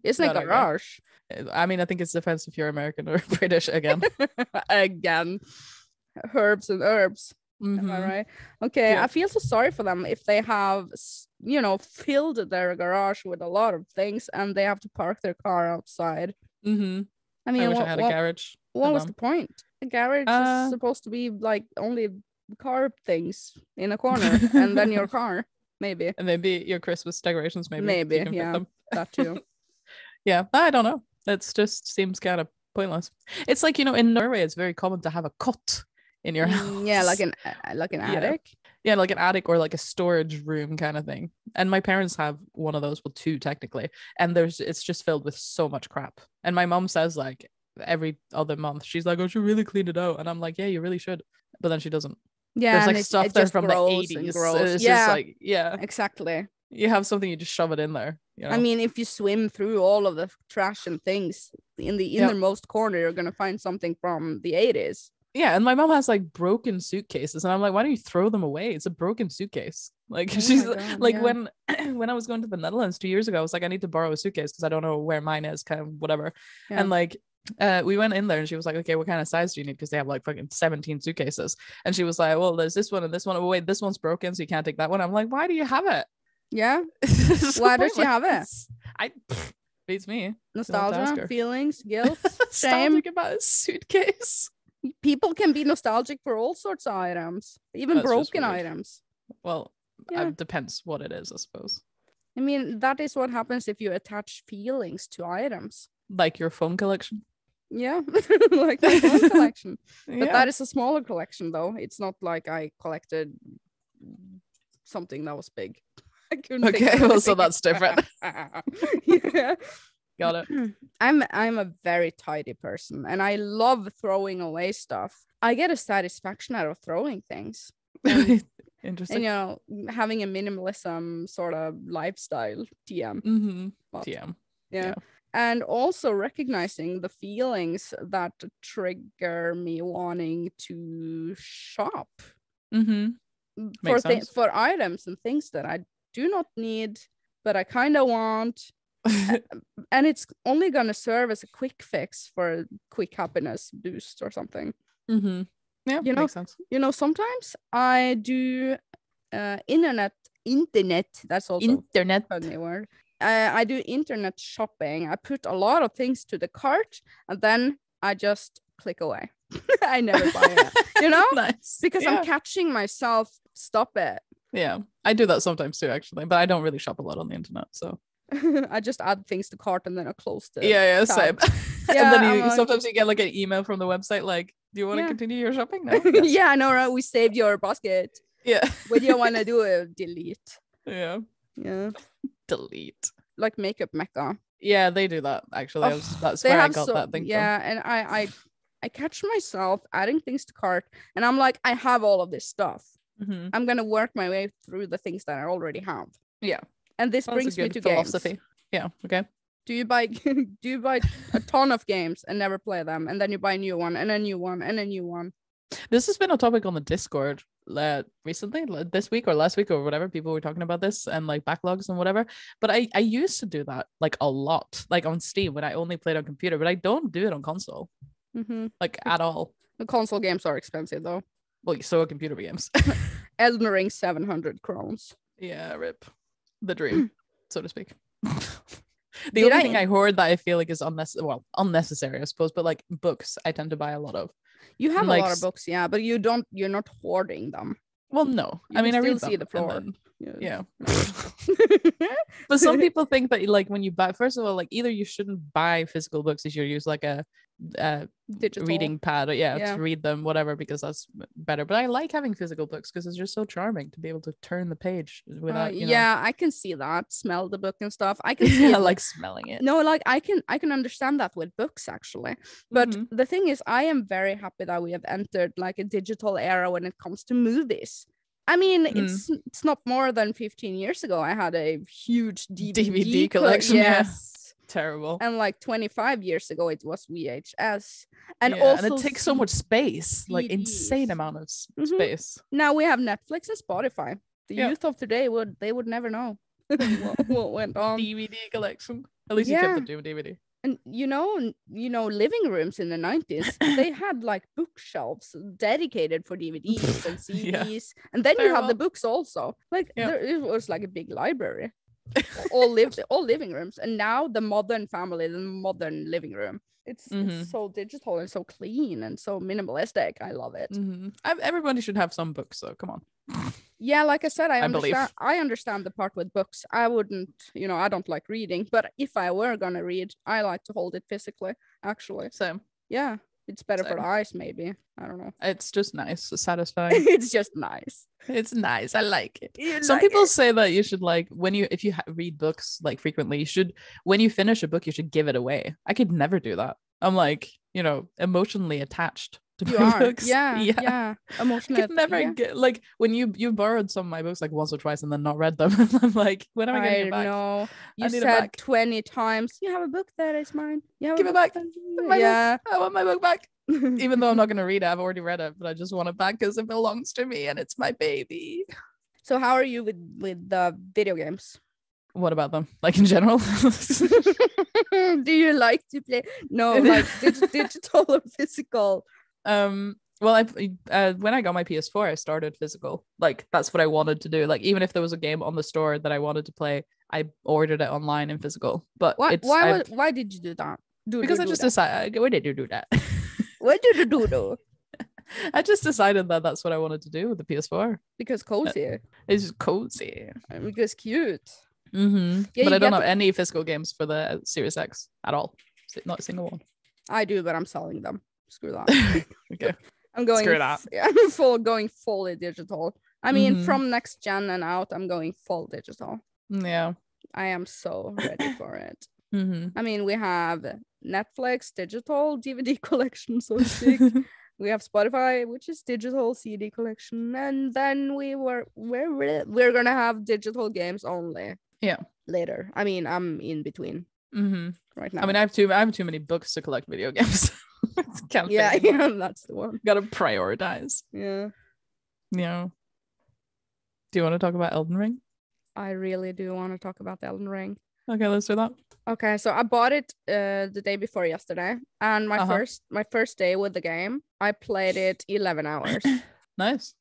it garage? I mean, I think it depends if you're American or British again. Herbs and herbs. Am I right? Okay, I feel so sorry for them if they have, you know, filled their garage with a lot of things and they have to park their car outside. I mean, I wish I had a garage. What was the point? A garage is supposed to be like only car things in a corner, and then your car, maybe. And maybe your Christmas decorations, maybe. Yeah, that too. Yeah, I don't know. It just seems kind of pointless. It's like, you know, in Norway, it's very common to have a cot in your house. Yeah, like an attic. Yeah, like an attic or like a storage room kind of thing. And my parents have one of those, well, two technically, and it's just filled with so much crap. And my mom says, like, every other month she's like, "Oh, should really clean it out," and I'm like, "Yeah, you really should," but then she doesn't. Yeah, there's like stuff there from the 80s. It's just like, exactly. You have something, you just shove it in there. You know? I mean, if you swim through all of the trash and things in the innermost corner, you're gonna find something from the 80s. Yeah, and my mom has like broken suitcases, and I'm like, why don't you throw them away? It's a broken suitcase. Like, she's like, when I was going to the Netherlands 2 years ago, I was like, I need to borrow a suitcase because I don't know where mine is, kind of whatever. And like, we went in there and she was like, okay, what kind of size do you need? Because they have like fucking 17 suitcases. And she was like, well, there's this one and this one. Oh, wait, this one's broken, so you can't take that one. I'm like, why do you have it? Yeah. Why does she have it? Beats me. Nostalgia, feelings, guilt, shame about a suitcase. People can be nostalgic for all sorts of items, even broken items. Well, it depends what it is, I suppose. I mean, that is what happens if you attach feelings to items. Like your phone collection? Yeah, like my one collection. But that is a smaller collection, though. It's not like I collected something that was big. I couldn't. Okay, well, so that's different. Yeah. Got it. I'm a very tidy person, and I love throwing away stuff. I get a satisfaction out of throwing things. Interesting. And having a minimalism sort of lifestyle. TM. TM. Yeah. And also recognizing the feelings that trigger me wanting to shop for items and things that I do not need, but I kind of want. And it's only going to serve as a quick fix for a quick happiness boost or something. Yeah, makes sense. Sometimes I do internet. That's also internet. A funny word. I do internet shopping. I put a lot of things to the cart and then I just click away. I never buy it. Nice. Because I'm catching myself. Stop it. Yeah, I do that sometimes too, actually, but I don't really shop a lot on the internet, so. I just add things to cart and then I close it. Yeah, same. And then sometimes you get like an email from the website like, do you want to continue your shopping now? Yes. Yeah, I know, right? We saved your basket. Yeah. What do you want to do? Delete. Yeah. Delete. Like Makeup Mecca. Yeah, they do that, actually. That's where I got that thing from. And I catch myself adding things to cart and I'm like, I have all of this stuff. I'm going to work my way through the things that I already have. Yeah. And this brings me to philosophy. Games. Yeah, okay. Do you buy a ton of games and never play them, and then you buy a new one and a new one and a new one? This has been a topic on the Discord recently, this week or last week or whatever. People were talking about this and like backlogs and whatever. But I used to do that like a lot, like on Steam when I only played on computer, but I don't do it on console, like at all. The console games are expensive though. Well, so are computer games. Elden Ring 700 crowns. Yeah, rip. The dream, so to speak. The only thing I hoard that I feel like is unnecessary, I suppose, but like books, I tend to buy a lot of. You have a lot of books, yeah, but you're not hoarding them. Well, no. I mean, I read see the floor. Yeah. But some people think that like when you buy, first of all, like either you shouldn't buy physical books, you should use like a digital reading pad to read them, whatever, because that's better. But I like having physical books because it's just so charming to be able to turn the page without I can see that, smell the book and stuff. I can see I like smelling it. No, like I can understand that with books actually, but the thing is, I am very happy that we have entered like a digital era when it comes to movies. I mean, it's not more than 15 years ago I had a huge DVD collection. Yes. Terrible. And like 25 years ago it was VHS. And and it takes so much space, like insane amount of space. Now we have Netflix and Spotify. The youth of today would never know what went on. DVD collection. At least you kept the DVD. And living rooms in the 90s, they had like bookshelves dedicated for DVDs and CDs. And then you have the books also. Like it was like a big library. all living rooms. And now the modern family, the modern living room. It's so digital and so clean and so minimalistic. I love it. Everybody should have some books, though. Come on. Yeah, like I said, I understand the part with books. I wouldn't, I don't like reading, but if I were gonna read, I like to hold it physically, actually. Same. Yeah, it's better for the eyes, maybe. I don't know. It's just nice. It's satisfying. It's just nice. It's nice. I like it. Some people say that you should like if you read books like frequently, when you finish a book, you should give it away. I could never do that. I'm like, emotionally attached to my books. Yeah. Emotionally. I could never get like when you borrowed some of my books like once or twice and then not read them. I'm like, when am I getting it back? No, you said 20 times. You have a book that is mine. Give it back. I want my book back. Even though I'm not going to read it, I've already read it, but I just want it back because it belongs to me and it's my baby. So how are you with the video games? What about them? Like in general? Do you like to play? No, like digital or physical? Well, when I got my PS4, I started physical. Like that's what I wanted to do. Like even if there was a game on the store that I wanted to play, I ordered it online in physical. But why did you do that? Because I just decided. Why did you do that? What did you do though? I just decided that that's what I wanted to do with the PS4. Because cozy. It's just cozy. Because cute. Yeah, but I don't have any physical games for the Series X at all. Not a single one. I do, but I'm selling them. Screw that. Okay. I'm going. Screw that. I'm going fully digital. I mean, from next gen and out, I'm going full digital. Yeah. I am so ready for it. I mean, we have Netflix digital DVD collection, so to speak. We have Spotify, which is digital CD collection, and then we're gonna have digital games only. Yeah. Later. I mean, I'm in between right now. I mean, I have too many books to collect video games. Yeah, that's the one. Gotta prioritize. Yeah. Yeah. Do you want to talk about Elden Ring? I really do want to talk about the Elden Ring. Okay, let's do that. Okay, so I bought it the day before yesterday, and my first day with the game, I played it 11 hours. Nice.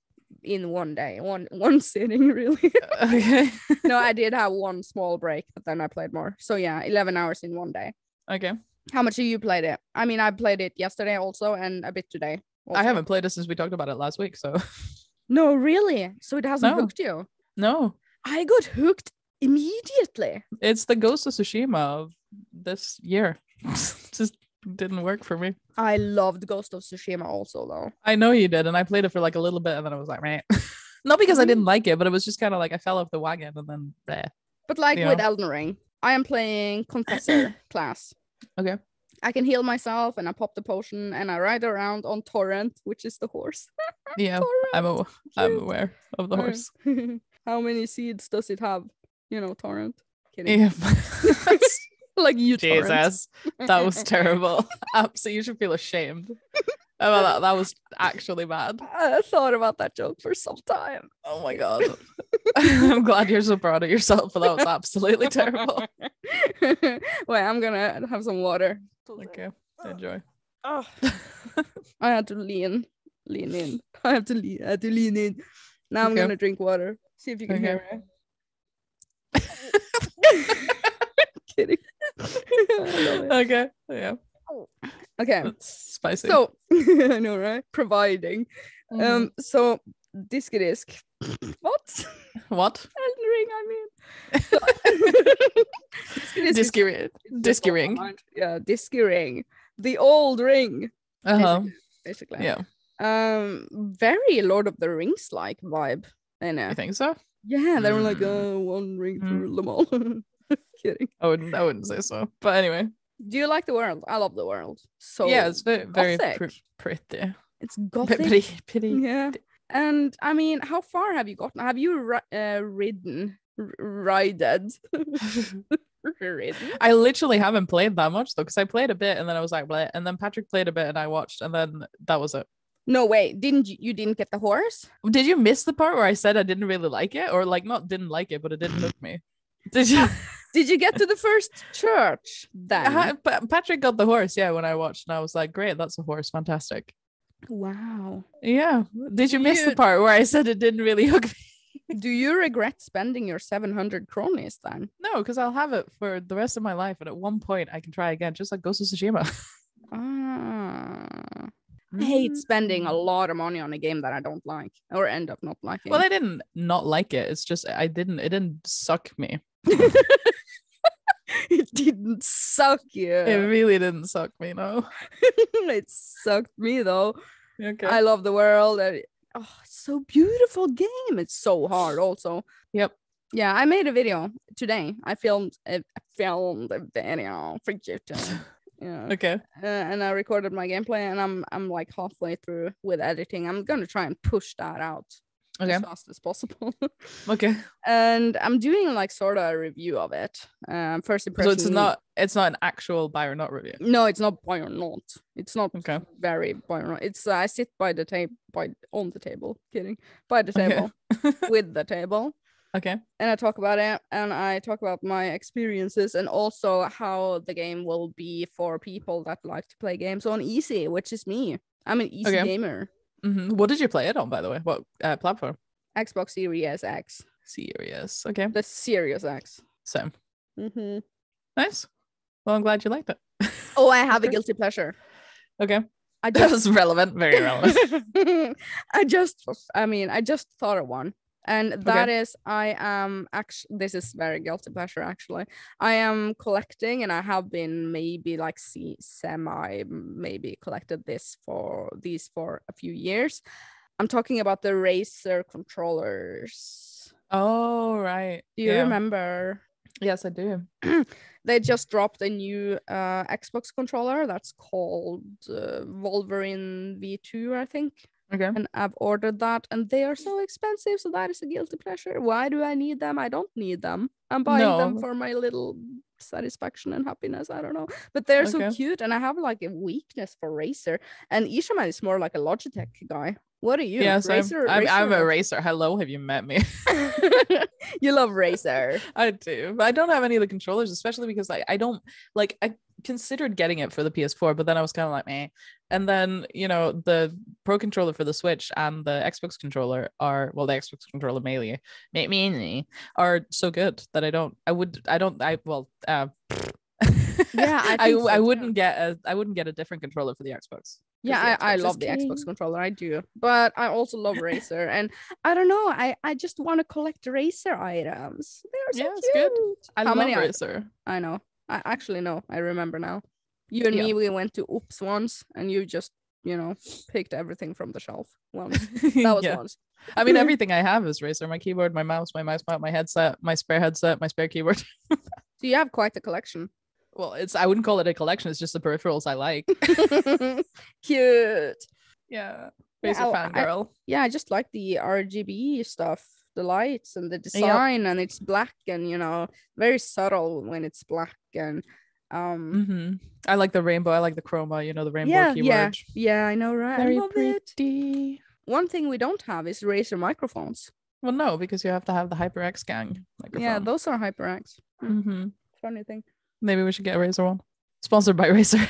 In one day, one sitting, really. Okay. No, I did have one small break, but then I played more. So yeah, 11 hours in one day. Okay. How much have you played it? I mean, I played it yesterday also, and a bit today also. I haven't played it since we talked about it last week, so. No, really? So it hasn't hooked you? No. I got hooked immediately. It's the Ghost of Tsushima of this year. Just didn't work for me. I loved Ghost of Tsushima also, though. I know you did, and I played it for like a little bit, and then I was like, meh. Not because I didn't like it, but it was just kind of like I fell off the wagon, and then bleh. But like with Elden Ring, I am playing Confessor class. Okay. I can heal myself, and I pop the potion, and I ride around on Torrent, which is the horse. Yeah, I'm aware of the horse. How many seeds does it have? You know, Torrent. Kidding. Yeah. Like you, Jesus, that was terrible. So you should feel ashamed. Oh, that was actually bad. I thought about that joke for some time. Oh my god. I'm glad you're so proud of yourself, but that was absolutely terrible. Wait, I'm gonna have some water. Okay, enjoy. Oh. I had to lean in. I had to lean in. Now I'm gonna drink water. See if you can hear it. Kidding. Okay. Yeah. Okay. That's spicy. So I know, right? Providing. So Diskydisk. What? Elden Ring, I mean. Disky ring. Yeah, Disky ring. The old ring. Basically. Yeah. Very Lord of the Rings like vibe. I know. You think so? Yeah, they were like, one ring to rule them all. Kidding. I wouldn't say so. But anyway. Do you like the world? I love the world. So yeah, it's very pretty. It's gothic. Pretty. Yeah. And I mean, how far have you gotten? Have you ridden? I literally haven't played that much though, because I played a bit and then I was like, bleh. And then Patrick played a bit and I watched, and then that was it. No way. You didn't get the horse? Did you miss the part where I said I didn't really like it? Or like not didn't like it, but it didn't hook me? Did you? Did you get to the first church then? Patrick got the horse, yeah, when I watched, and I was like, great, that's a horse, fantastic. Wow. Yeah. Did you miss the part where I said it didn't really hook me? Do you regret spending your 700 cronies then? No, because I'll have it for the rest of my life, and at one point I can try again, just like Ghost of Tsushima. I hate spending a lot of money on a game that I don't like or end up not liking. Well, I didn't not like it. It's just it didn't suck me. It didn't suck you. It really didn't suck me, no. It sucked me though. Okay. I love the world. It's so beautiful game. It's so hard also. Yep. Yeah, I made a video today. I filmed a video for YouTube. Yeah. Okay. And I recorded my gameplay, and I'm like halfway through with editing. I'm gonna try and push that out as fast as possible. Okay. And I'm doing like sort of a review of it. First impression. So it's not an actual buy or not review. No, it's not buy or not. It's not very buy or not. It's I sit by the table, on the table. Kidding. By the table with the table. Okay. And I talk about it, and I talk about my experiences, and also how the game will be for people that like to play games on easy, which is me. I'm an easy gamer. Mm-hmm. What did you play it on, by the way? What platform? Xbox Series X. Series. Okay. The Series X. Same. Mm-hmm. Nice. Well, I'm glad you liked it. Oh, I have a guilty pleasure. Okay. That was relevant. Very relevant. I just thought of one. And that is, I am actually, this is very guilty pleasure actually. I am collecting, and I have been maybe like maybe collected these for a few years. I'm talking about the Razer controllers. Oh, right. Do you remember? Yes, I do. They just dropped a new Xbox controller that's called Wolverine V2, I think. Okay. And I've ordered that, and they are so expensive, so that is a guilty pleasure. Why do I need them? I don't need them. I'm buying them for my little satisfaction and happiness. I don't know. But they're so cute, and I have like a weakness for Razer. And Ishaman is more like a Logitech guy. What are you? Yes, Razer, I'm a Razer. Hello, have you met me? You love Razer. I do. But I don't have any of the controllers, especially because I don't like, I considered getting it for the PS4, but then I was kind of like, meh. And then, you know, the Pro controller for the Switch and the Xbox controller are, well, the Xbox controller mainly are so good that I wouldn't get a different controller for the Xbox. Yeah, I love the Xbox controller. I do, but I also love Razer, and I don't know. I just want to collect Razer items. They're so cute. It's good. I love Razer. I know. I actually know. I remember now. You and me, we went to Oops once, and you just, you know, picked everything from the shelf once. That was once. I mean, everything I have is Razer. My keyboard, my mouse mount, my headset, my spare keyboard. So you have quite a collection. Well, I wouldn't call it a collection. It's just the peripherals I like. Cute. Yeah. Razer fangirl. I just like the RGB stuff, the lights and the design, and it's black and, you know, very subtle when it's black, and I like the rainbow. I like the chroma, you know, the rainbow keyword. Yeah, I know, right? Very pretty. One thing we don't have is Razer microphones. Well, no, because you have to have the HyperX gang microphone. Yeah, those are HyperX. Funny thing. Maybe we should get a Razer one. Sponsored by Razer.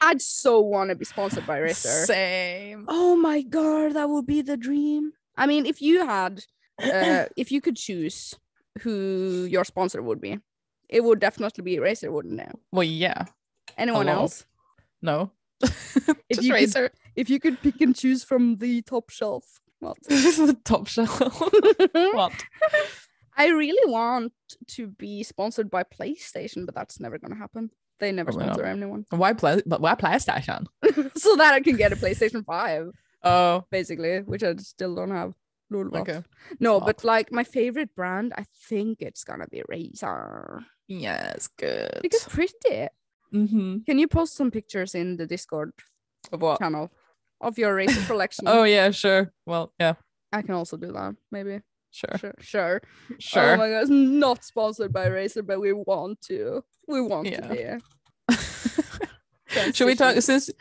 I'd so want to be sponsored by Razer. Same. Oh my god, that would be the dream. I mean, if you had, if you could choose who your sponsor would be, it would definitely be Razer, wouldn't it? Well, yeah. Anyone else? No. Just Razer. If you could pick and choose from the top shelf. What? The top shelf. What? I really want to be sponsored by PlayStation, but that's never going to happen. They never sponsor anyone. Why PlayStation? So that I can get a PlayStation 5. Oh. Basically, which I still don't have. Okay. No, but like my favorite brand, I think it's going to be Razer. Yes, good. Because pretty. Can you post some pictures in the Discord of what channel of your Razer collection? Oh, yeah, sure. Well, yeah. I can also do that, maybe. Sure. Oh my god, it's not sponsored by Razer, but we want to. We want to be. Should we talk since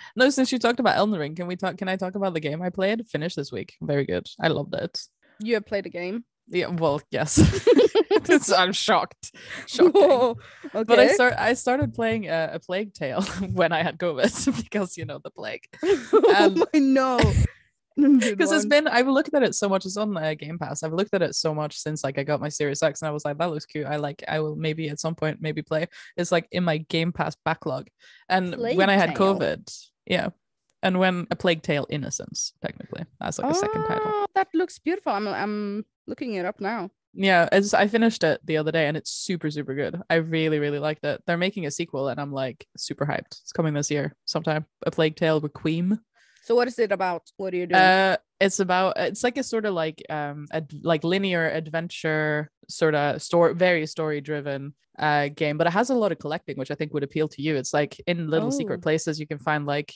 you talked about Elden Ring? Can I talk about the game I played? Finished this week. Very good. I loved it. You have played a game? Yeah, well, yes. I'm shocked. Whoa, okay. But I started playing a Plague Tale when I had COVID because, you know, the plague. I know. Because I've looked at it so much. It's on Game Pass. I've looked at it so much since like I got my Series X, and I was like, that looks cute. I will maybe at some point maybe play. It's like in my Game Pass backlog. And when I had COVID, and when A Plague Tale Innocence, technically, that's like a second title. That looks beautiful. I'm looking it up now. Yeah, I finished it the other day, and it's super, super good. I really, really liked it. They're making a sequel, and I'm like super hyped. It's coming this year sometime. A Plague Tale Requiem. So what is it about? What are you doing? It's like a sort of like like linear adventure sort of very story driven game, but it has a lot of collecting, which I think would appeal to you. It's like in little secret places you can find like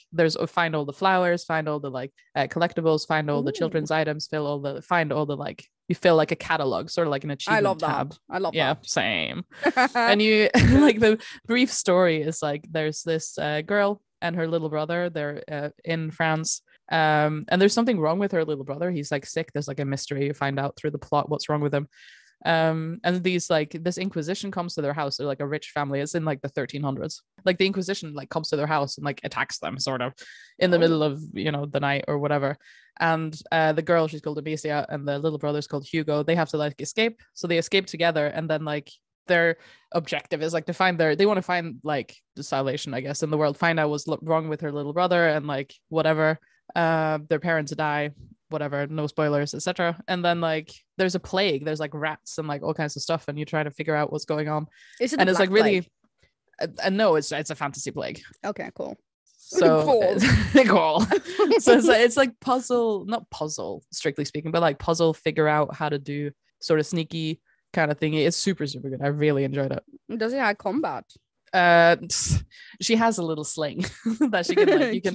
find all the flowers, find all the like collectibles, find all the children's items, find all the like, you feel like a catalog, sort of like an achievement tab. I love that. Yeah, same. And you like the brief story is like there's this girl and her little brother. They're in France. And there's something wrong with her little brother. He's like sick. There's like a mystery. You find out through the plot what's wrong with him. And this Inquisition comes to their house. They're like a rich family. It's in like the 1300s. Like the Inquisition like comes to their house and like attacks them sort of in the middle of, you know, the night or whatever. And the girl, she's called Amicia, and the little brother's called Hugo. They have to like escape. So they escape together, and then like their objective is like to find they want to find like the salvation, I guess, in the world, find out what's wrong with her little brother, and like whatever, their parents die, whatever, no spoilers, etc. And then like there's a plague, there's like rats and like all kinds of stuff, and you try to figure out what's going on. Is it and it's like really plague? No, it's a fantasy plague. Okay, cool. So cool. Cool. So it's like puzzle, not puzzle strictly speaking, but like puzzle figure out how to do sort of sneaky kind of thingy. It's super good. I really enjoyed it. Does it have combat? She has a little sling that she can like,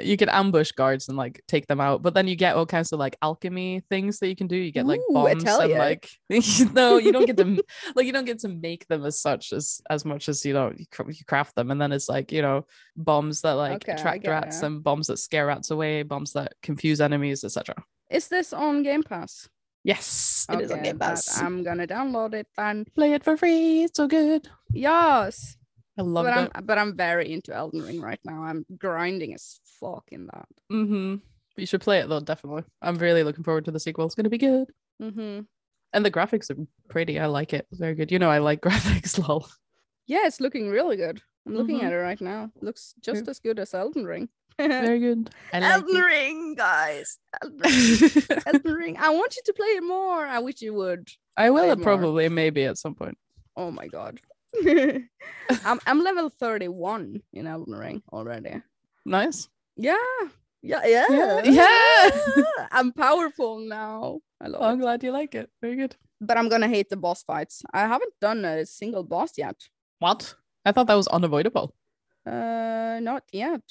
you can ambush guards and like take them out, but then you get all kinds of like alchemy things that you can do. You get like bombs and like no, you don't get them like, you don't get to make them as much as you craft them. And then it's like, bombs that like attract rats and bombs that scare rats away, bombs that confuse enemies, etc. Is this on Game Pass? Yes, it is on Game Pass. I'm gonna download it and play it for free. It's so good. Yes, I love it. But I'm very into Elden Ring right now. I'm grinding as fuck in that. You should play it though, definitely. I'm really looking forward to the sequel. It's gonna be good. And the graphics are pretty. I like it. It's very good. I like graphics. Lol. Yeah, it's looking really good. I'm looking at it right now. Looks just as good as Elden Ring. Very good. Elden Ring, guys. Elden Ring. I want you to play it more. I wish you would. I will probably, maybe at some point. Oh my god. I'm level 31 in Elden Ring already. Nice. Yeah. I'm powerful now. I'm glad you like it. Very good. But I'm gonna hate the boss fights. I haven't done a single boss yet. What? I thought that was unavoidable. Not yet.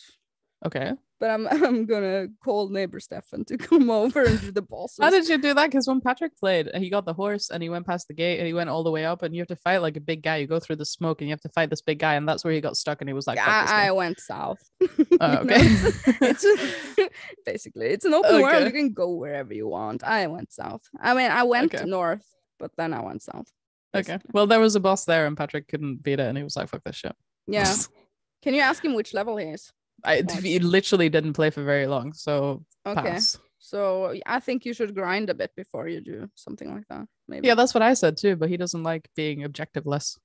Okay. But I'm gonna call neighbor Stefan to come over and do the bosses. How did you do that? Because when Patrick played, he got the horse and he went past the gate and he went all the way up, and you have to fight like a big guy. You go through the smoke and you have to fight this big guy, and that's where he got stuck and he was like, I went south. Oh, okay. it's basically it's an open world. You can go wherever you want. I went south. I mean, I went north, but then I went south. Basically. Okay. Well, there was a boss there and Patrick couldn't beat it and he was like, fuck this shit. Yeah. Can you ask him which level he is? He literally didn't play for very long, so pass. So I think you should grind a bit before you do something like that. Maybe. Yeah, that's what I said too. But he doesn't like being objectiveless,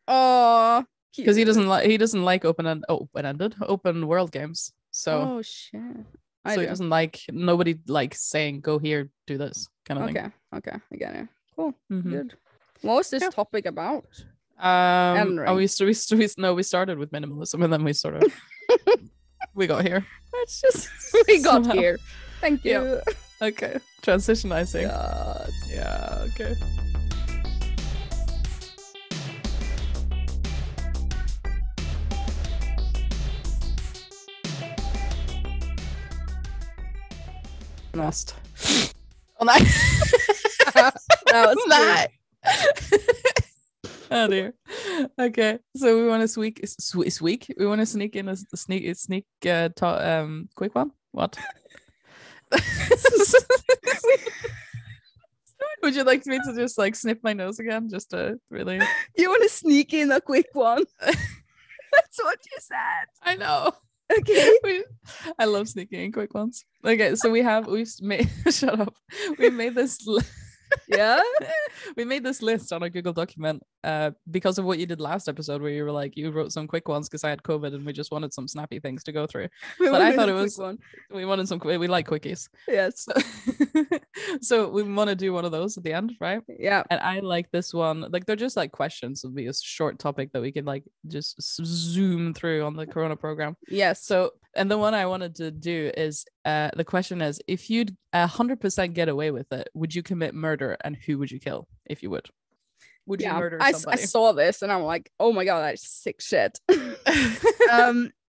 Oh, because he doesn't like open world games. So shit. He doesn't like, nobody likes saying go here, do this kind of thing. Okay, I get it. Cool, good. What was this topic about? We started with minimalism and then we sort of we got here. That's just we got here. Thank you. Yeah. Okay. Transitionizing. God. Yeah. Okay. Lost. Oh, nice. That was nice. Oh dear. Okay, so we want to sneak in a sneak quick one. What? Would you like me to just like snip my nose again, just to really? You want to sneak in a quick one? That's what you said. I know. Okay. I love sneaking in quick ones. Okay, so we've made shut up. We made this. Yeah, we made this list on a Google document because of what you did last episode, where you were like, you wrote some quick ones because I had COVID and we just wanted some snappy things to go through. But I thought it was we wanted we like quickies. Yes. So we want to do one of those at the end, right? Yeah. And I like this one. Like, they're just like questions. It'll be a short topic that we can like just zoom through on the Corona program. Yes. So, and the one I wanted to do is the question is, if you'd 100% get away with it, would you commit murder, and who would you kill if you would? Would you murder somebody? I saw this and I'm like, oh my god, that's sick shit.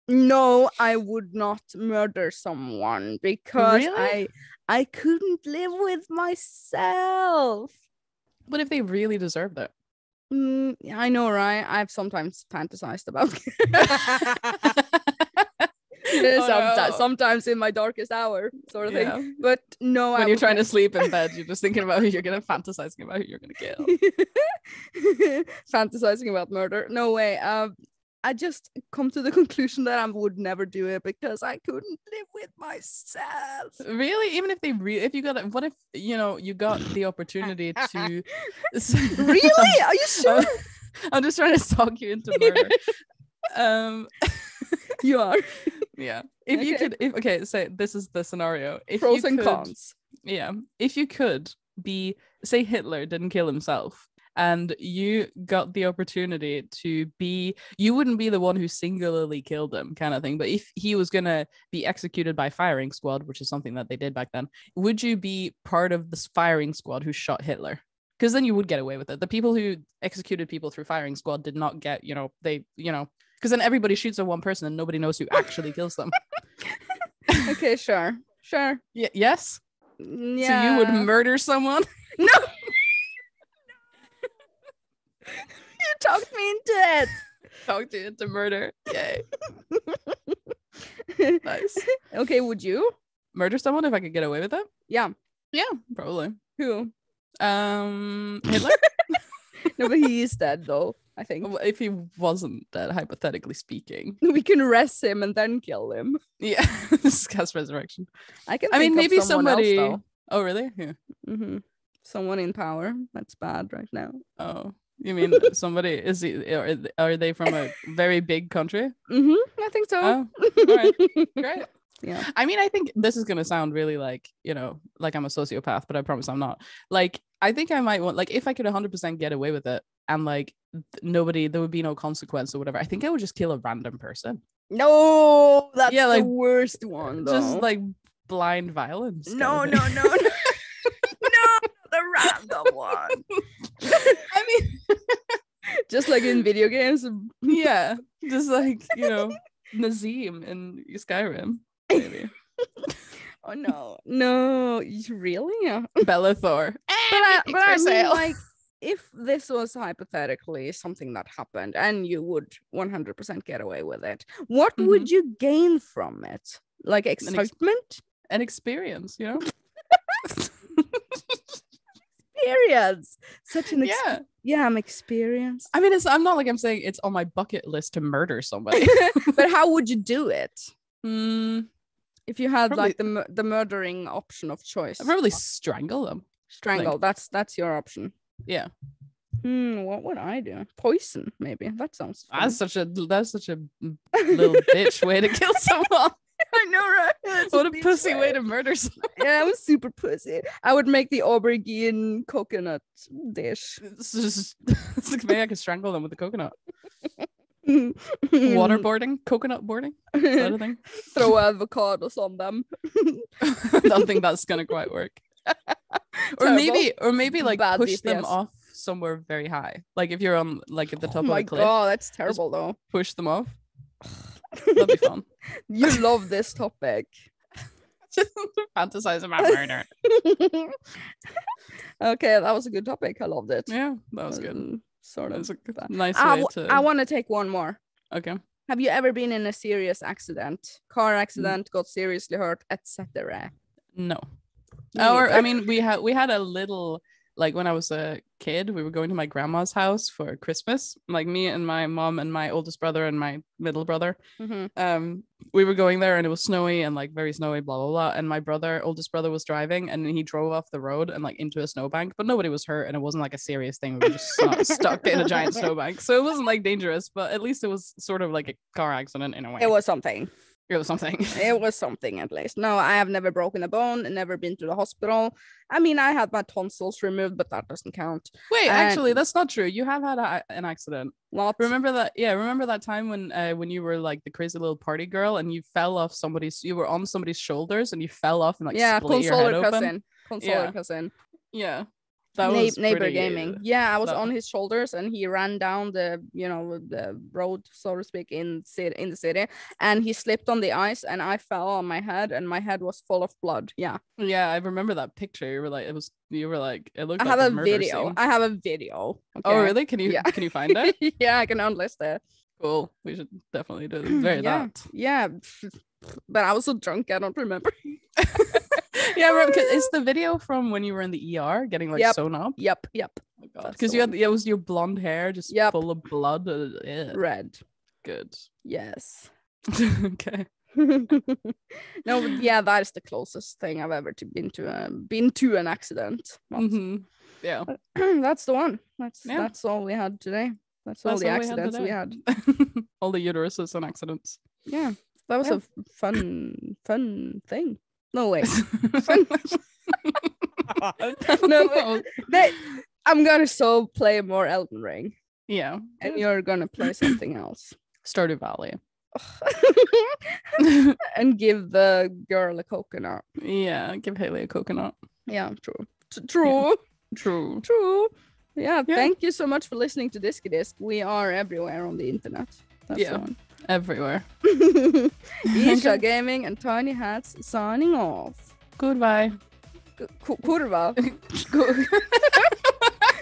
No, I would not murder someone because I couldn't live with myself. But if they really deserved it? I know, right? I've sometimes fantasized about sometimes in my darkest hour, sort of thing. But no, when you're trying to sleep in bed, you're just thinking about who you're gonna fantasizing about who you're gonna kill. Fantasizing about murder? No way. I just come to the conclusion that I would never do it because I couldn't live with myself. Really? Even if if you got, what if you got the opportunity to? Really? Are you sure? I'm just trying to talk you into murder. You are. Yeah. If you could, say this is the scenario. If pros you and could, cons. Yeah. If you could be, say Hitler didn't kill himself, and you got the opportunity to be, you wouldn't be the one who singularly killed him kind of thing, but if he was going to be executed by firing squad, which is something that they did back then, would you be part of this firing squad who shot Hitler? Because then you would get away with it. The people who executed people through firing squad did not get, because then everybody shoots at one person and nobody knows who actually kills them. Okay, sure. Yes? Yeah. So you would murder someone? No. You talked me into it. Talked you into murder. Yay. Nice. Okay, would you murder someone if I could get away with it? Yeah, probably. Who? Hitler. No, but he is dead though, I think. If he wasn't dead, hypothetically speaking, we can arrest him and then kill him. Yeah. Discuss resurrection. I mean, maybe somebody else, oh really? Yeah. Mm-hmm. Someone in power. That's bad right now. Oh, you mean somebody? Are they from a very big country? I think so. Oh, all right. Great. Yeah. I mean, I think this is gonna sound really like I'm a sociopath, but I promise I'm not. Like, I think I might want, like, if I could 100% get away with it and like there would be no consequence or whatever, I think I would just kill a random person. No, that's the worst one though. Just like blind violence. No. No, the random one. I mean, just like in video games. Yeah, just like Nazim in Skyrim, maybe. Oh no, really? Bellathor. But I mean, like, if this was hypothetically something that happened and you would 100% get away with it, what would you gain from it? Like excitement? An experience, Experience. Such an I'm experienced. I mean, I'm not like I'm saying it's on my bucket list to murder somebody. But how would you do it? If you had probably, like the murdering option of choice. I'd probably strangle them. Strangle. That's your option. Yeah. What would I do? Poison, maybe. That sounds fun. That's such a little bitch way to kill someone. I know, right? What a pussy way to murder someone. Yeah, I was super pussy. I would make the aubergine coconut dish. It's like maybe I could strangle them with the coconut. Waterboarding, coconut boarding. Is that a thing? Throw avocados on them. I don't think that's gonna quite work. or maybe like bad push DPS. Them off somewhere very high. Like if you're on like at the top of the cliff. Oh my god, that's terrible though. Push them off. That'd be fun. You love this topic. Just fantasize about murder. Okay, that was a good topic. I loved it. Yeah, that was good. Sort of. A nice way to... I want to take one more. Okay. Have you ever been in a serious accident? Car accident, got seriously hurt, etc.? No. I mean, we had a little, like when I was a kid, we were going to my grandma's house for Christmas, like me and my mom and my oldest brother and my middle brother. We were going there and it was snowy and like very snowy, blah blah blah, and my oldest brother was driving and he drove off the road and like into a snowbank, but nobody was hurt and it wasn't like a serious thing. We were just stuck in a giant snowbank, so it wasn't like dangerous, but at least it was sort of like a car accident in a way. It was something. It was something. It was something at least. No, I have never broken a bone and never been to the hospital. I mean, I had my tonsils removed, but that doesn't count. Wait, actually, that's not true. You have had an accident. What? Remember that? Yeah, remember that time when you were like the crazy little party girl and you fell off you were on somebody's shoulders and you fell off and like split your head open? Consoler cousin. Yeah. That was neighbor gaming. Yeah, I was on his shoulders and he ran down the road, so to speak, in the city, and he slipped on the ice and I fell on my head and my head was full of blood. Yeah, I remember that picture. You were like it looked I like have a video scene. I have a video. Okay. Oh really? Can you find it? Yeah, I can unlist it. Cool, we should definitely do that. Yeah, but I was so drunk I don't remember. Yeah, because it's the video from when you were in the ER getting like sewn up. Yep. Oh my god, because it was your blonde hair just full of blood. Red. Good. Yes. Okay. No, but yeah, that is the closest thing I've ever been to an accident. Yeah. That's the one. That's all we had today. That's all the accidents we had. All the uteruses and accidents. Yeah, that was a fun thing. No way. Fun. No, I'm gonna play more Elden Ring. Yeah. And you're gonna play something else. Stardew Valley. And give the girl a coconut. Yeah, give Haley a coconut. Yeah, true. Yeah, thank you so much for listening to Diskydisk. We are everywhere on the internet. That's the one. Everywhere. Ircha Gaming and Tinyhats signing off. Goodbye. Kurva.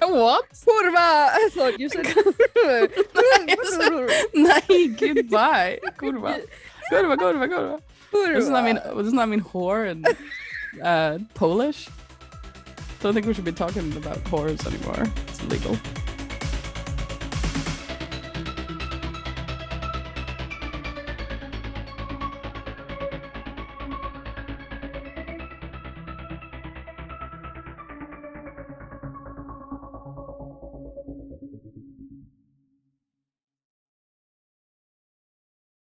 What? Kurva. I thought you said Nej, goodbye. Kurva. Doesn't that mean whore in Polish? Don't think we should be talking about whores anymore. It's illegal.